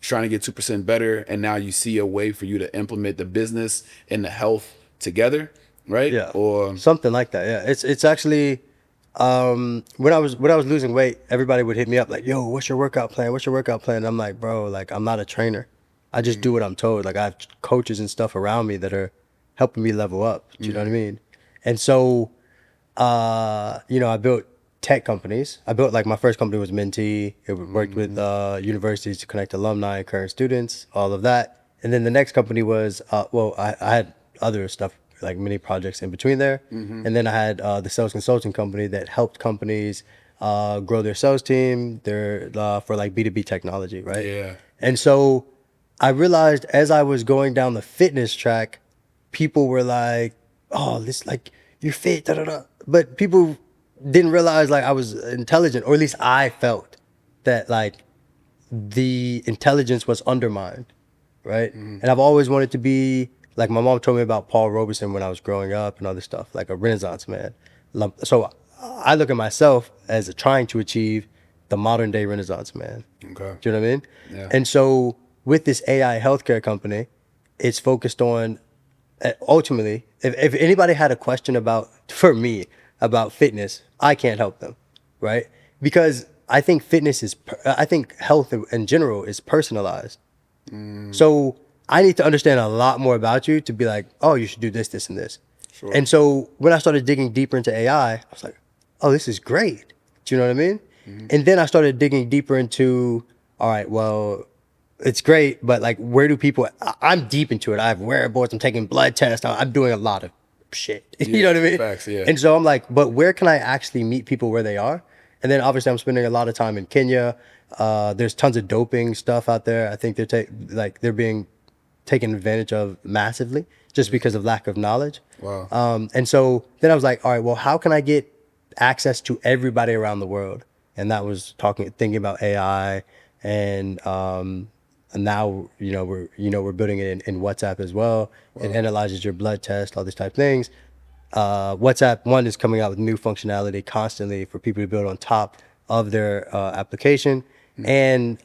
trying to get 2% better and now you see a way for you to implement the business and the health together, right? Yeah. Or Something like that. Yeah. It's actually when I was losing weight, everybody would hit me up like, "Yo, what's your workout plan? What's your workout plan?" And I'm like, "Bro, like I'm not a trainer. I just do what I'm told. Like I have coaches and stuff around me that are helping me level up." Do you know what I mean? And so you know, I built tech companies. I built like my first company was Mentee. It worked with universities to connect alumni and current students, all of that. And then the next company was I had other stuff like mini projects in between there. And then I had the sales consulting company that helped companies grow their sales team, their for like B2B technology, right? Yeah. And so I realized as I was going down the fitness track, people were like, "Oh, this like you're fit, da da da." But people didn't realize like I was intelligent, or at least I felt that like the intelligence was undermined, right? And I've always wanted to be like my mom told me about Paul Robeson when I was growing up and other stuff, like a Renaissance man. So I look at myself as trying to achieve the modern day Renaissance man. Okay. Do you know what I mean? Yeah. And so with this AI healthcare company, it's focused on ultimately, if anybody had a question for me about fitness, I can't help them, right? Because I think I think health in general is personalized. So I need to understand a lot more about you to be like, "Oh, you should do this, this, and this." Sure. And so when I started digging deeper into AI, I was like, "Oh, this is great." Do you know what I mean? And then I started digging deeper into, all right, well, it's great, but like, where do people? I'm deep into it. I have wearables. I'm taking blood tests. I'm doing a lot of shit. You know what I mean? Facts, yeah. And so I'm like, but where can I actually meet people where they are? And then obviously I'm spending a lot of time in Kenya. There's tons of doping stuff out there. I think they're being taken advantage of massively just because of lack of knowledge. Wow. And so then I was like, all right, well, how can I get access to everybody around the world? And that was thinking about AI, and now we're building it in WhatsApp as well. Wow. It analyzes your blood test, all these type of things. WhatsApp One is coming out with new functionality constantly for people to build on top of their application, and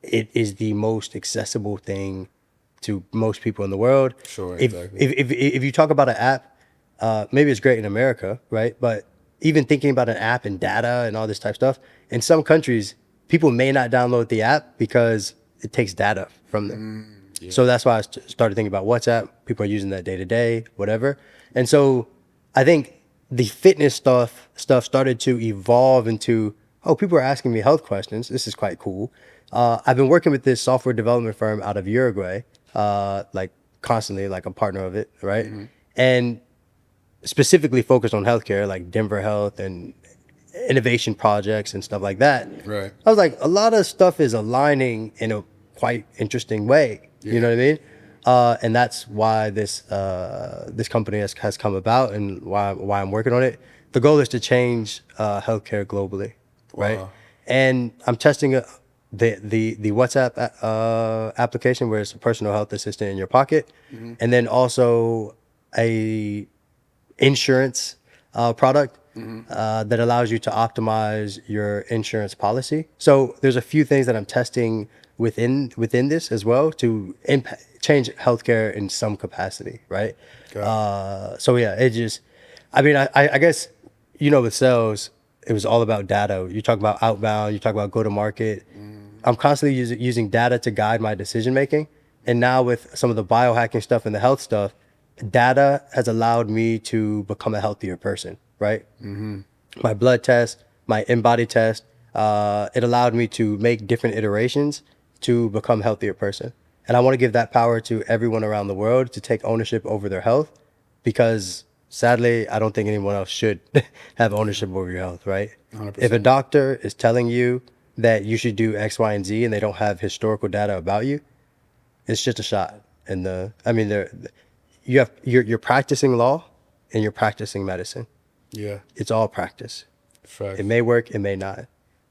it is the most accessible thing to most people in the world. Sure, Exactly. exactly. If you talk about an app, maybe it's great in America, right? But even thinking about an app and data and all this type of stuff, in some countries, people may not download the app because it takes data from them. Yeah. So that's why I started thinking about WhatsApp. People are using that day to day, whatever. And so I think the fitness stuff started to evolve into, oh, people are asking me health questions. This is quite cool. I've been working with this software development firm out of Uruguay, like constantly like a partner of it, right? And specifically focused on healthcare, like Denver Health and innovation projects and stuff like that. Right. I was like, a lot of stuff is aligning in a quite interesting way. You know what I mean? And that's why this company has come about, and why I'm working on it. The goal is to change healthcare globally, right? Wow. And I'm testing the WhatsApp application, where it's a personal health assistant in your pocket, and then also a insurance product that allows you to optimize your insurance policy. So there's a few things that I'm testing within this as well to change healthcare in some capacity, right? So yeah, it just, I mean, I guess, with sales, it was all about data. You talk about outbound, you talk about go to market. I'm constantly using data to guide my decision making. And now with some of the biohacking stuff and the health stuff, data has allowed me to become a healthier person, right? My blood test, my in-body test, it allowed me to make different iterations to become a healthier person. And I want to give that power to everyone around the world to take ownership over their health, because sadly, I don't think anyone else should have ownership over your health, right? 100%. If a doctor is telling you that you should do X, Y, and Z, and they don't have historical data about you, it's just a shot. And you're practicing law and you're practicing medicine. Yeah. It's all practice. Facts. It may work, it may not.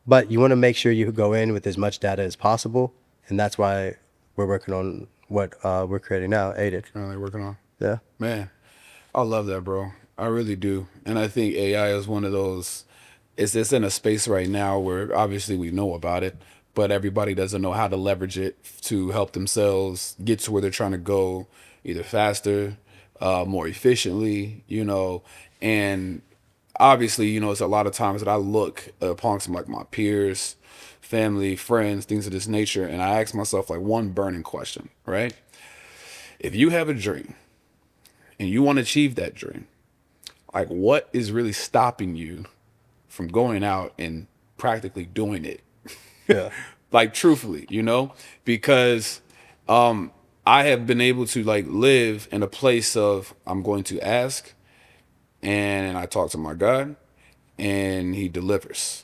But you want to make sure you go in with as much data as possible. And that's why we're working on what we're creating now, AIDN. Currently working on. Yeah. Man, I love that, bro. I really do. And I think AI is one of those, it's in a space right now where obviously we know about it, but everybody doesn't know how to leverage it to help themselves get to where they're trying to go, either faster, more efficiently, and obviously, it's a lot of times that I look upon some like my peers, family, friends, things of this nature, and I ask myself like one burning question, right? If you have a dream and you want to achieve that dream, like what is really stopping you from going out and practically doing it? Yeah. Like truthfully, because I have been able to like live in a place of I'm going to ask, and I talk to my God, and he delivers.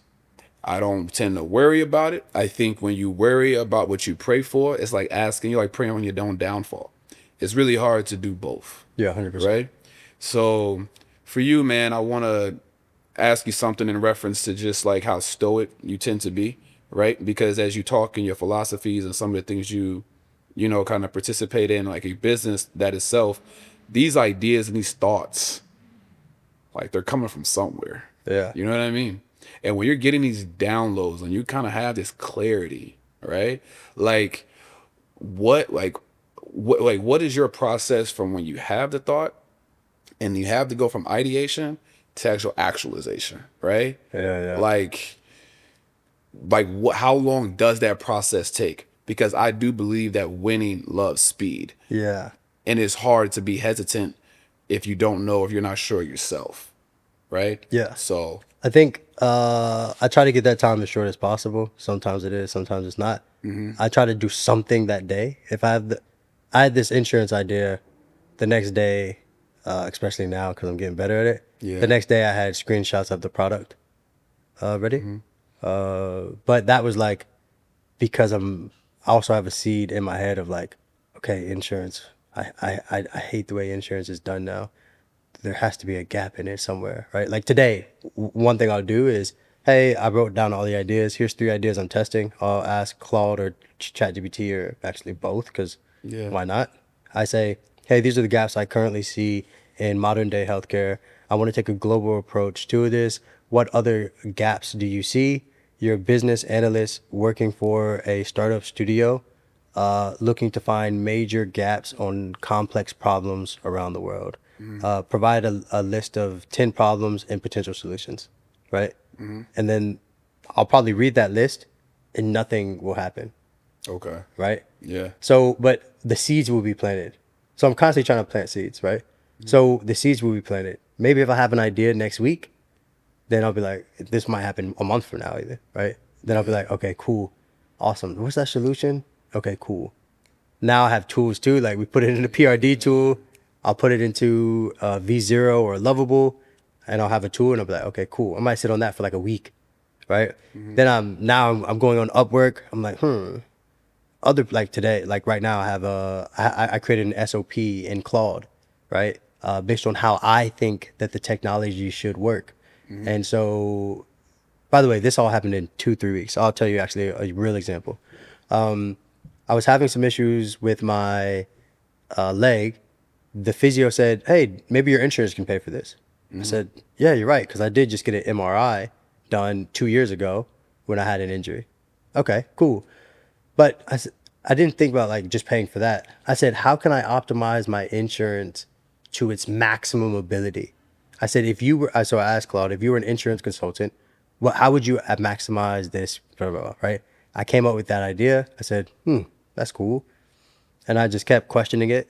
I don't tend to worry about it. I think when you worry about what you pray for, it's like asking, you're like praying on your own downfall. It's really hard to do both. Yeah, 100%. Right? So for you, man, I want to ask you something in reference to just like how stoic you tend to be, right? Because as you talk in your philosophies and some of the things you kind of participate in, like a business that itself, these ideas and these thoughts, like they're coming from somewhere. Yeah. You know what I mean? And when you're getting these downloads and you kind of have this clarity, right? Like what is your process from when you have the thought and you have to go from ideation to actual actualization, right? Yeah. Like how long does that process take? Because I do believe that winning loves speed. Yeah. And it's hard to be hesitant if you don't know, if you're not sure yourself, right? Yeah. So I think I try to get that time as short as possible. Sometimes it is, sometimes it's not. I try to do something that day. If I had this insurance idea, the next day, especially now because I'm getting better at it. Yeah. The next day I had screenshots of the product ready. But that was like because I also have a seed in my head of like, okay, insurance. I hate the way insurance is done now. There has to be a gap in it somewhere, right? Like today, one thing I'll do is, hey, I wrote down all the ideas. Here's 3 ideas I'm testing. I'll ask Claude or ChatGPT, or actually both, because why not? I say, hey, these are the gaps I currently see in modern day healthcare. I want to take a global approach to this. What other gaps do you see? You're a business analyst working for a startup studio, looking to find major gaps on complex problems around the world. Provide a list of 10 problems and potential solutions, right? And then I'll probably read that list and nothing will happen, okay. right? Yeah. So, but the seeds will be planted. So I'm constantly trying to plant seeds, right? So the seeds will be planted. Maybe if I have an idea next week, then I'll be like, this might happen a month from now either, right? Then I'll be like, okay, cool, awesome. What's that solution? Okay, cool. now I have tools too. Like we put it in a PRD tool. I'll put it into V0 or Lovable, and I'll have a tool, and I'll be like, okay, cool. I might sit on that for like a week, right? Then I'm going on Upwork. I'm like, other like today, like right now, I have I created an SOP in Claude, right? Based on how I think that the technology should work. And so, by the way, this all happened in 2-3 weeks. I'll tell you actually a real example. I was having some issues with my leg. The physio said, hey, maybe your insurance can pay for this. I said, yeah, you're right, because I did just get an MRI done 2 years ago when I had an injury. Okay, cool. But I didn't think about like just paying for that. I said, how can I optimize my insurance to its maximum ability? I said, if you were, so I asked Claude, if you were an insurance consultant, how would you maximize this, blah, blah, blah, right? I came up with that idea. I said, that's cool. And I just kept questioning it.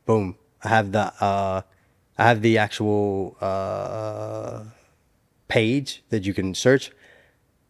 Boom. I have the actual page that you can search.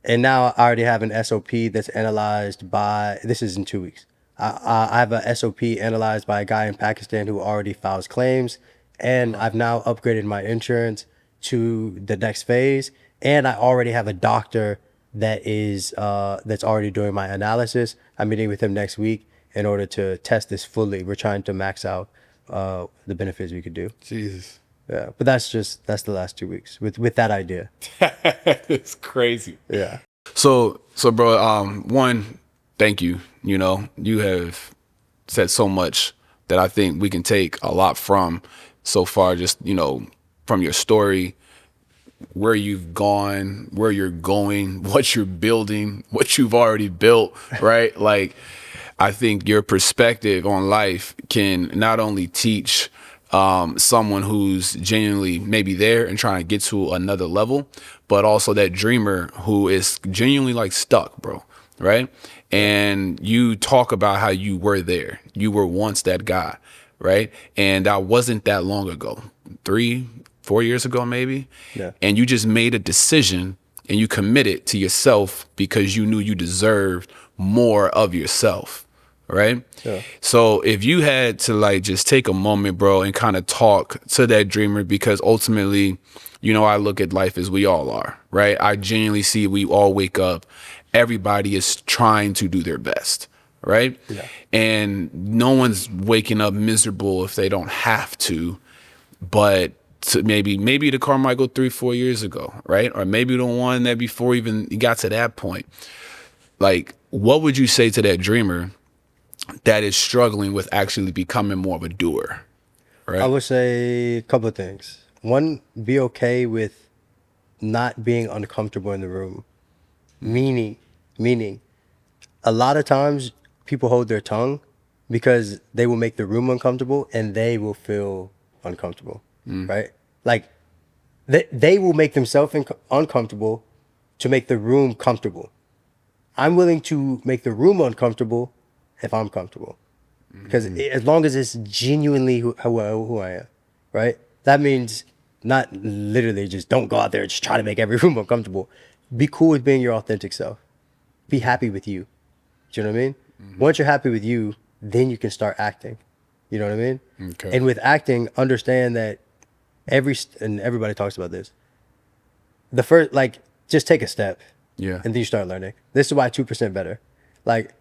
And now I already have an SOP that's analyzed by, this is in 2 weeks. I have a SOP analyzed by a guy in Pakistan who already files claims. And I've now upgraded my insurance to the next phase. And I already have a doctor that is, that's already doing my analysis. I'm meeting with him next week in order to test this fully. We're trying to max out the benefits we could do. Jesus. Yeah. But that's the last 2 weeks with that idea. It's crazy. Yeah. So bro, one, thank you. You know, you have said so much that I think we can take a lot from so far, just, you know, from your story, where you've gone, where you're going, what you're building, what you've already built, right? Like, I think your perspective on life can not only teach someone who's genuinely maybe there and trying to get to another level, but also that dreamer who is genuinely like stuck, bro, right? And you talk about how you were there. You were once that guy, right? And that wasn't that long ago, 3-4 years ago, maybe. Yeah. And you just made a decision and you committed to yourself because you knew you deserved more of yourself, right? Yeah. So if you had to like just take a moment, bro, and kind of talk to that dreamer, because ultimately, you know, I look at life as we all are, right? I genuinely see we all wake up. Everybody is trying to do their best, right? Yeah. And no one's waking up miserable if they don't have to, but to maybe the Carmichael 3-4 years ago, right? Or maybe the one that before even you got to that point. Like, what would you say to that dreamer that is struggling with actually becoming more of a doer, right? I would say a couple of things. One, be okay with not being uncomfortable in the room. Meaning, a lot of times people hold their tongue because they will make the room uncomfortable and they will feel uncomfortable, right? Like they will make themselves uncomfortable to make the room comfortable. I'm willing to make the room uncomfortable if I'm comfortable. Because as long as it's genuinely who I am, right? That means not literally just don't go out there and just try to make every room uncomfortable. Be cool with being your authentic self. Be happy with you. Do you know what I mean? Once you're happy with you, then you can start acting. You know what I mean? Okay. And with acting, understand that and everybody talks about this. The first, like, just take a step. Yeah. And then you start learning. This is why 2% better. Like,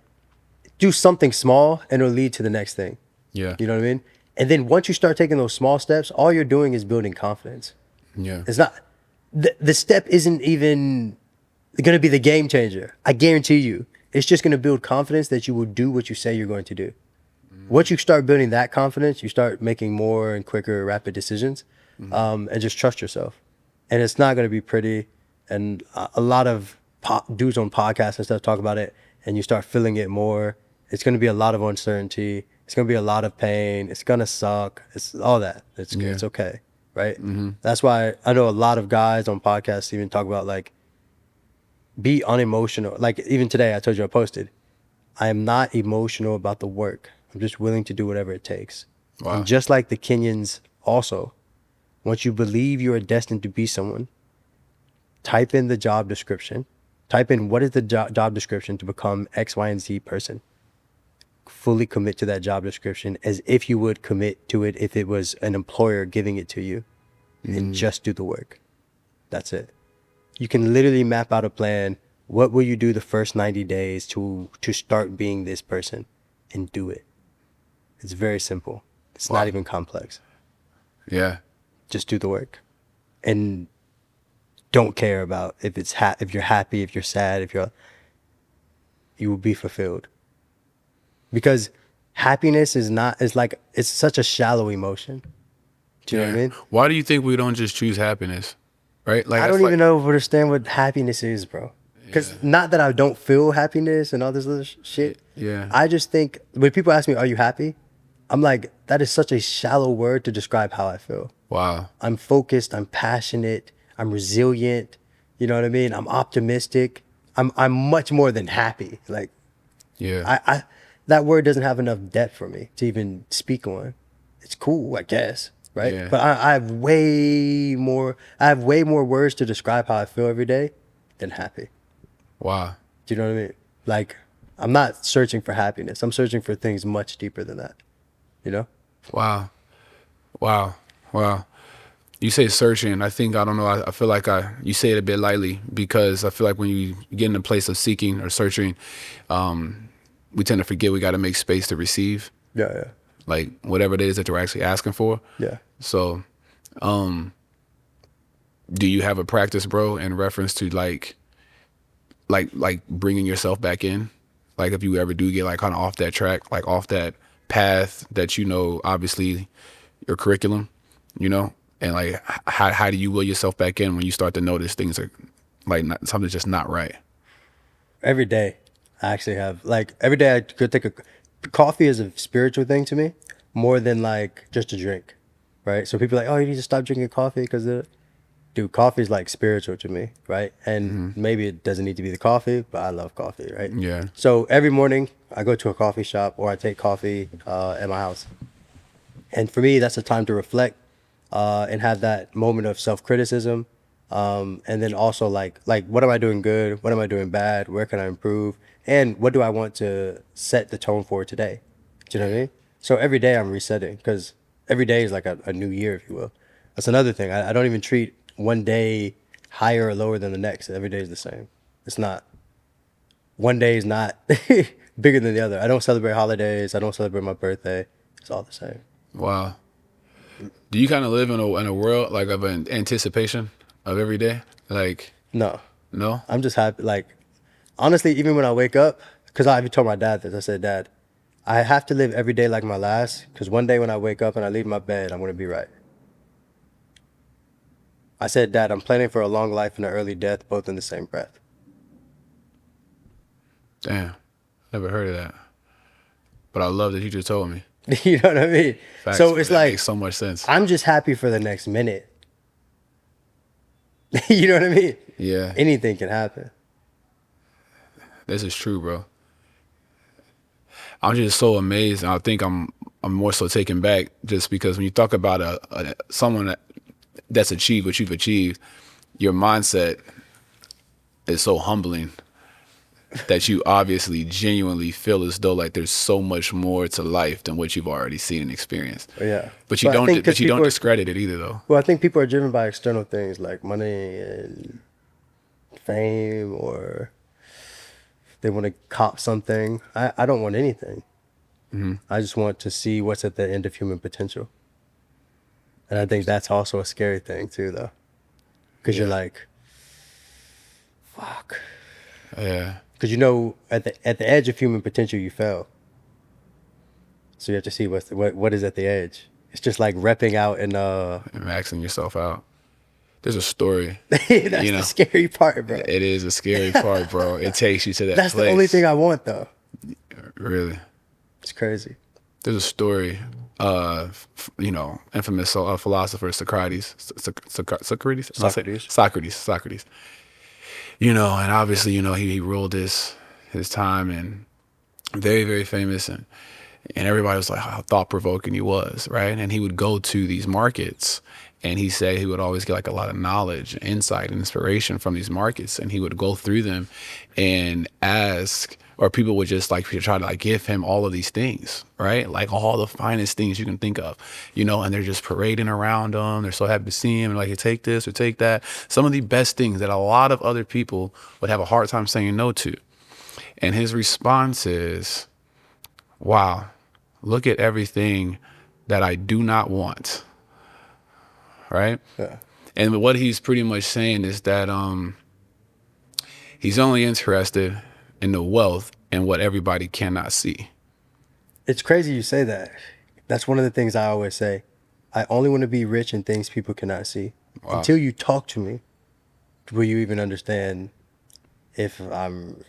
do something small and it'll lead to the next thing. Yeah. You know what I mean? And then once you start taking those small steps, all you're doing is building confidence. Yeah. It's not, the step isn't even going to be the game changer. I guarantee you. It's just going to build confidence that you will do what you say you're going to do. Once you start building that confidence, you start making more and quicker, rapid decisions, and just trust yourself. And it's not going to be pretty. And a lot of dudes on podcasts and stuff talk about it, and you start feeling it more. It's going to be a lot of uncertainty. It's going to be a lot of pain. It's going to suck. It's all that. It's okay, right? That's why I know a lot of guys on podcasts even talk about, like, be unemotional. Like, even today, I told you I posted, I am not emotional about the work. I'm just willing to do whatever it takes. Wow. And just like the Kenyans also, once you believe you are destined to be someone, type in the job description. Type in what is the job description to become X, Y, and Z person. fully commit to that job description as if you would commit to it if it was an employer giving it to you, and just do the work. That's it. You can literally map out a plan. What will you do the first 90 days to start being this person, and do it. It's very simple. It's not even complex. Yeah. Just do the work, and don't care about if it's if you're happy, if you're sad, you will be fulfilled. Because happiness is like, it's such a shallow emotion. Do you know what I mean? Why do you think we don't just choose happiness? Right? Like, I don't even understand what happiness is, bro. Because not that I don't feel happiness and all this other shit. Yeah. I just think when people ask me, "Are you happy?" I'm like, that is such a shallow word to describe how I feel. Wow. I'm focused. I'm passionate. I'm resilient. You know what I mean? I'm optimistic. I'm much more than happy. Like, Yeah. I that word doesn't have enough depth for me to even speak on. It's cool, I guess, right? Yeah. But I have way more words to describe how I feel every day than happy. Wow. Do you know what I mean? Like, I'm not searching for happiness. I'm searching for things much deeper than that. You know? Wow. Wow. Wow. You say searching. I think, I don't know, I feel like you say it a bit lightly, because I feel like when you get in a place of seeking or searching, we tend to forget we got to make space to receive. Yeah, yeah. Like, whatever it is that you're actually asking for. Yeah. So, do you have a practice, bro, in reference to like bringing yourself back in? Like, if you ever do get like kind of off that track, like off that path that, obviously your curriculum, and like, how do you will yourself back in when you start to notice things are like something's just not right? Every day, I actually have, like, every day I could take coffee is a spiritual thing to me, more than like just a drink, right? So people are like, oh, you need to stop drinking coffee because dude, coffee is like spiritual to me, right? And maybe it doesn't need to be the coffee, but I love coffee, right? Yeah. So every morning I go to a coffee shop, or I take coffee at my house. And for me, that's a time to reflect and have that moment of self-criticism. And then also like, what am I doing good? What am I doing bad? Where can I improve? And what do I want to set the tone for today? Do you know what I mean? So every day I'm resetting, because every day is like a new year, if you will. That's another thing. I don't even treat one day higher or lower than the next. Every day is the same. It's not. One day is not bigger than the other. I don't celebrate holidays. I don't celebrate my birthday. It's all the same. Wow. Do you kind of live in a world like of an anticipation of every day? Like, No. no? I'm just happy. Like, honestly, even when I wake up, because I even told my dad this. I said, Dad, I have to live every day like my last, because one day when I wake up and I leave my bed, I'm going to be right. I said, Dad, I'm planning for a long life and an early death, both in the same breath. Damn. Never heard of that. But I love that you just told me. You know what I mean? Facts, So it's that like, makes so much sense. I'm just happy for the next minute. You know what I mean? Yeah. Anything can happen. This is true, bro. I'm just so amazed. I think I'm more so taken back, just because when you talk about someone that's achieved what you've achieved, your mindset is so humbling that you obviously genuinely feel as though like there's so much more to life than what you've already seen and experienced. Yeah. But you don't discredit it either, though. Well, I think people are driven by external things like money and fame, or they want to cop something. I don't want anything. I just want to see what's at the end of human potential. And I think that's also a scary thing too, though. Because you're like, fuck. Yeah. Because at the edge of human potential, you fail. So you have to see what is at the edge. It's just like repping out and maxing yourself out. There's a story. That's the scary part, bro. It is a scary part, bro. It takes you to that That's place. the only thing I want, though. Really. It's crazy. There's a story of, infamous philosopher Socrates. Socrates. And obviously, he ruled his time, and very, very famous, and everybody was like how thought-provoking he was, right? And he would go to these markets, and he said he would always get like a lot of knowledge, insight, and inspiration from these markets, and he would go through them and ask or people would just like try to like give him all of these things, right? Like all the finest things you can think of, and they're just parading around him. They're so happy to see him and like, hey, take this or take that. Some of the best things that a lot of other people would have a hard time saying no to. And his response is, wow, look at everything that I do not want. Right? Yeah. And what he's pretty much saying is that he's only interested in the wealth and what everybody cannot see. It's crazy you say that. That's one of the things I always say. I only want to be rich in things people cannot see. Wow. Until you talk to me, will you even understand if I'm...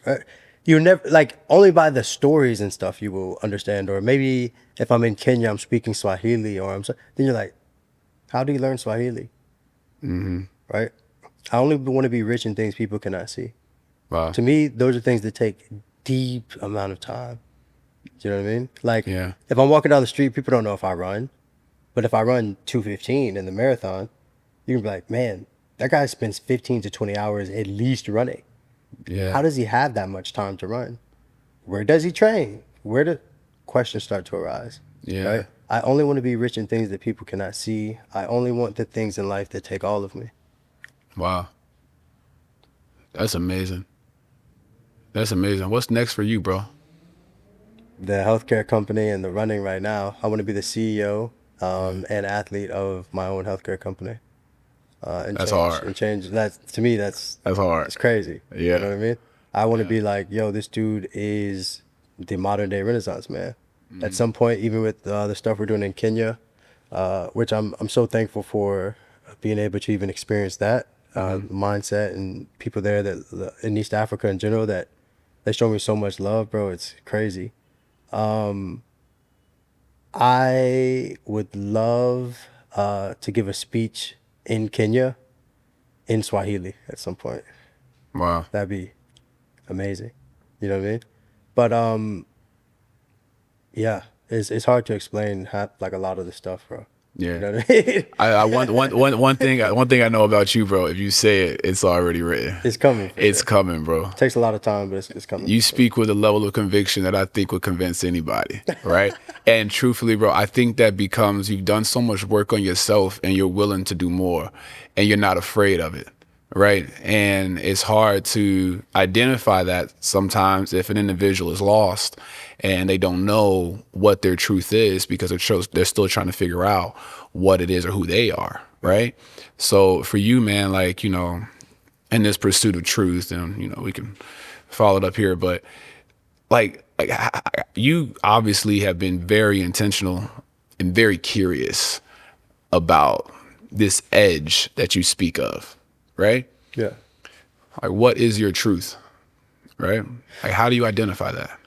You never, like, only by the stories and stuff you will understand. Or maybe if I'm in Kenya, I'm speaking Swahili, or then you're like, how do you learn Swahili? Mm-hmm. Right? I only want to be rich in things people cannot see. Wow. To me, those are things that take deep amount of time. Do you know what I mean? Like, Yeah. if I'm walking down the street, people don't know if I run. But if I run 2:15 in the marathon, you can be like, man, that guy spends 15 to 20 hours at least running. Yeah. How does he have that much time to run? Where does he train? Where do questions start to arise? Yeah. Right? I only want to be rich in things that people cannot see. I only want the things in life that take all of me. Wow. That's amazing. That's amazing. What's next for you, bro? The healthcare company and the running right now, I want to be the CEO and athlete of my own healthcare company. And That's change, hard. And change that, to me, that's hard. It's crazy. Yeah. You know what I mean? I want to be like, yo, this dude is the modern day Renaissance man. Mm-hmm. At some point, even with the stuff we're doing in Kenya, which I'm so thankful for being able to even experience that mindset and people there that in East Africa in general, that they show me so much love, bro. It's crazy. I would love to give a speech in Kenya in Swahili at some point. Wow. That'd be amazing. You know what I mean? But yeah, it's hard to explain like a lot of the stuff, bro. Yeah. You know what I mean? One thing I know about you, bro. If you say it, it's already written. It's coming. It's coming, bro. It takes a lot of time, but it's coming. You speak with a level of conviction that I think would convince anybody, right? And truthfully, bro, I think that becomes you've done so much work on yourself and you're willing to do more and you're not afraid of it, right? And it's hard to identify that sometimes if an individual is lost and they don't know what their truth is because they're still trying to figure out what it is or who they are, right? So for you, man, like, in this pursuit of truth, and, we can follow it up here, but like you obviously have been very intentional and very curious about this edge that you speak of, right? Yeah. Like, what is your truth, right? Like, how do you identify that?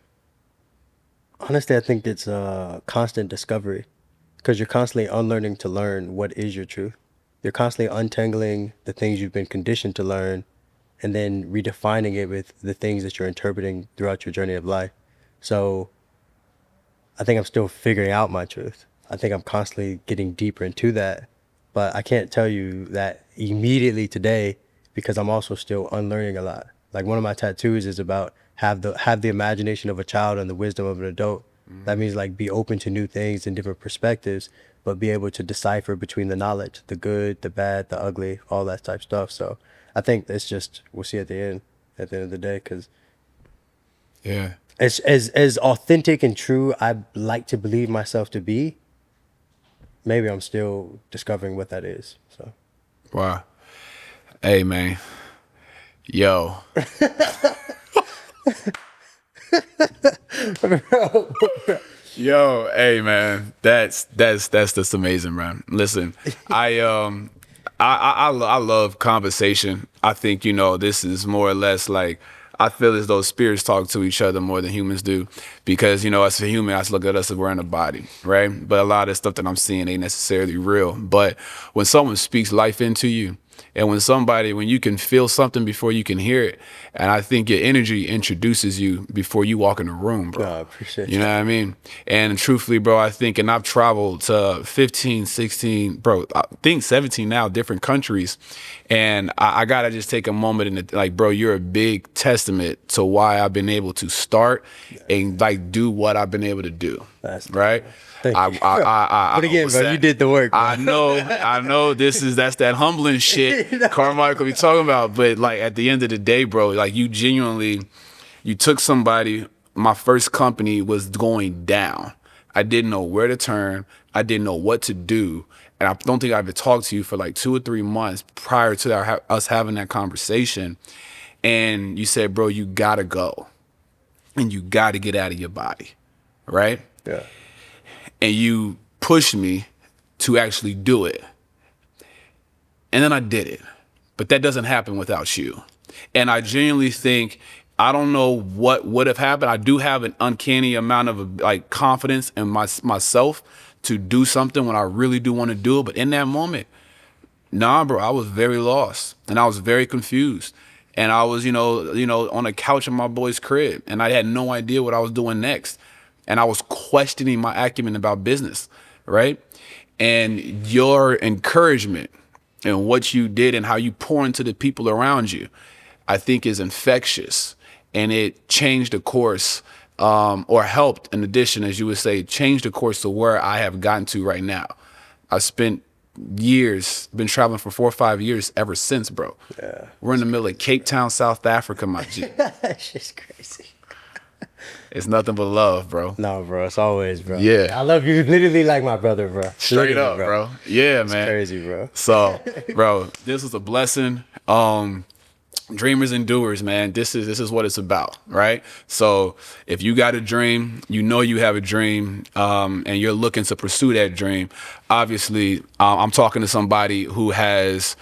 Honestly, I think it's a constant discovery because you're constantly unlearning to learn what is your truth. You're constantly untangling the things you've been conditioned to learn and then redefining it with the things that you're interpreting throughout your journey of life. So I think I'm still figuring out my truth. I think I'm constantly getting deeper into that, but I can't tell you that immediately today because I'm also still unlearning a lot. Like one of my tattoos is about have the imagination of a child and the wisdom of an adult. Mm-hmm. That means like be open to new things and different perspectives, but be able to decipher between the knowledge, the good, the bad, the ugly, all that type stuff. So I think it's just, we'll see at the end of the day, because yeah, as authentic and true I'd like to believe myself to be, maybe I'm still discovering what that is. So wow. Hey, man. Yo. Yo, hey, man. That's just amazing, man. Listen, I love conversation. I think, this is more or less like, I feel as though spirits talk to each other more than humans do, because, as a human, I just look at us as we're in a body, right? But a lot of stuff that I'm seeing ain't necessarily real. But when someone speaks life into you, And when you can feel something before you can hear it, and I think your energy introduces you before you walk in the room, bro. No, I appreciate you know what I mean? And truthfully, bro, I think, and I've traveled to 15, 16, bro, I think 17 now, different countries. And I gotta just take a moment and like, bro, you're a big testament to why I've been able to start and like do what I've been able to do. That's right. Thank you. But again, bro, you did the work, bro. I know that's that humbling shit Carmichael be talking about. But like at the end of the day, bro, like you took somebody, my first company was going down. I didn't know where to turn. I didn't know what to do. And I don't think I ever talked to you for like 2 or 3 months prior to us having that conversation. And you said, bro, you gotta go. And you gotta get out of your body. Right? Yeah. And you pushed me to actually do it. And then I did it. But that doesn't happen without you. And I genuinely think, I don't know what would have happened. I do have an uncanny amount of like confidence in myself to do something when I really do want to do it. But in that moment, nah, bro, I was very lost and I was very confused. And I was, on a couch in my boy's crib, and I had no idea what I was doing next. And I was questioning my acumen about business, right? And your encouragement and what you did and how you pour into the people around you, I think is infectious. And it changed the course, or helped, in addition, as you would say, change the course to where I have gotten to right now. I spent years, been traveling for 4 or 5 years ever since, bro. Yeah. We're in the middle of Cape Town, South Africa, my G. That's just crazy. It's nothing but love, bro. No, bro, it's always, bro. Yeah. I love you literally like my brother, bro. Straight Literally, up, bro. Yeah, it's man. crazy, bro. So, bro, this was a blessing. Dreamers and doers, man. This is what it's about, right? So if you got a dream, you know you have a dream, and you're looking to pursue that dream. Obviously, I'm talking to somebody who has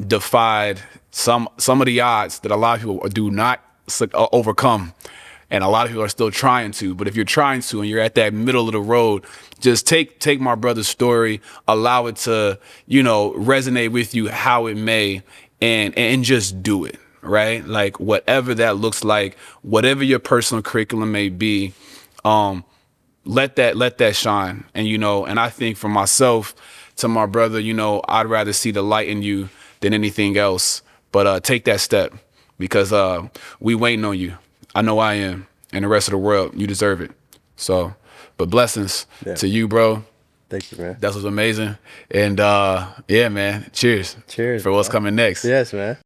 defied some of the odds that a lot of people do not overcome. And a lot of people are still trying to. But if you're trying to and you're at that middle of the road, just take my brother's story, allow it to, resonate with you how it may, and just do it, right? Like whatever that looks like, whatever your personal curriculum may be, let that shine. And, and I think for myself, to my brother, I'd rather see the light in you than anything else. But take that step, because we waiting on you. I know I am, and the rest of the world, you deserve it. So, but blessings to you, bro. Thank you, man. That was amazing. And yeah, man, cheers. Cheers for what's coming next. Yes, man.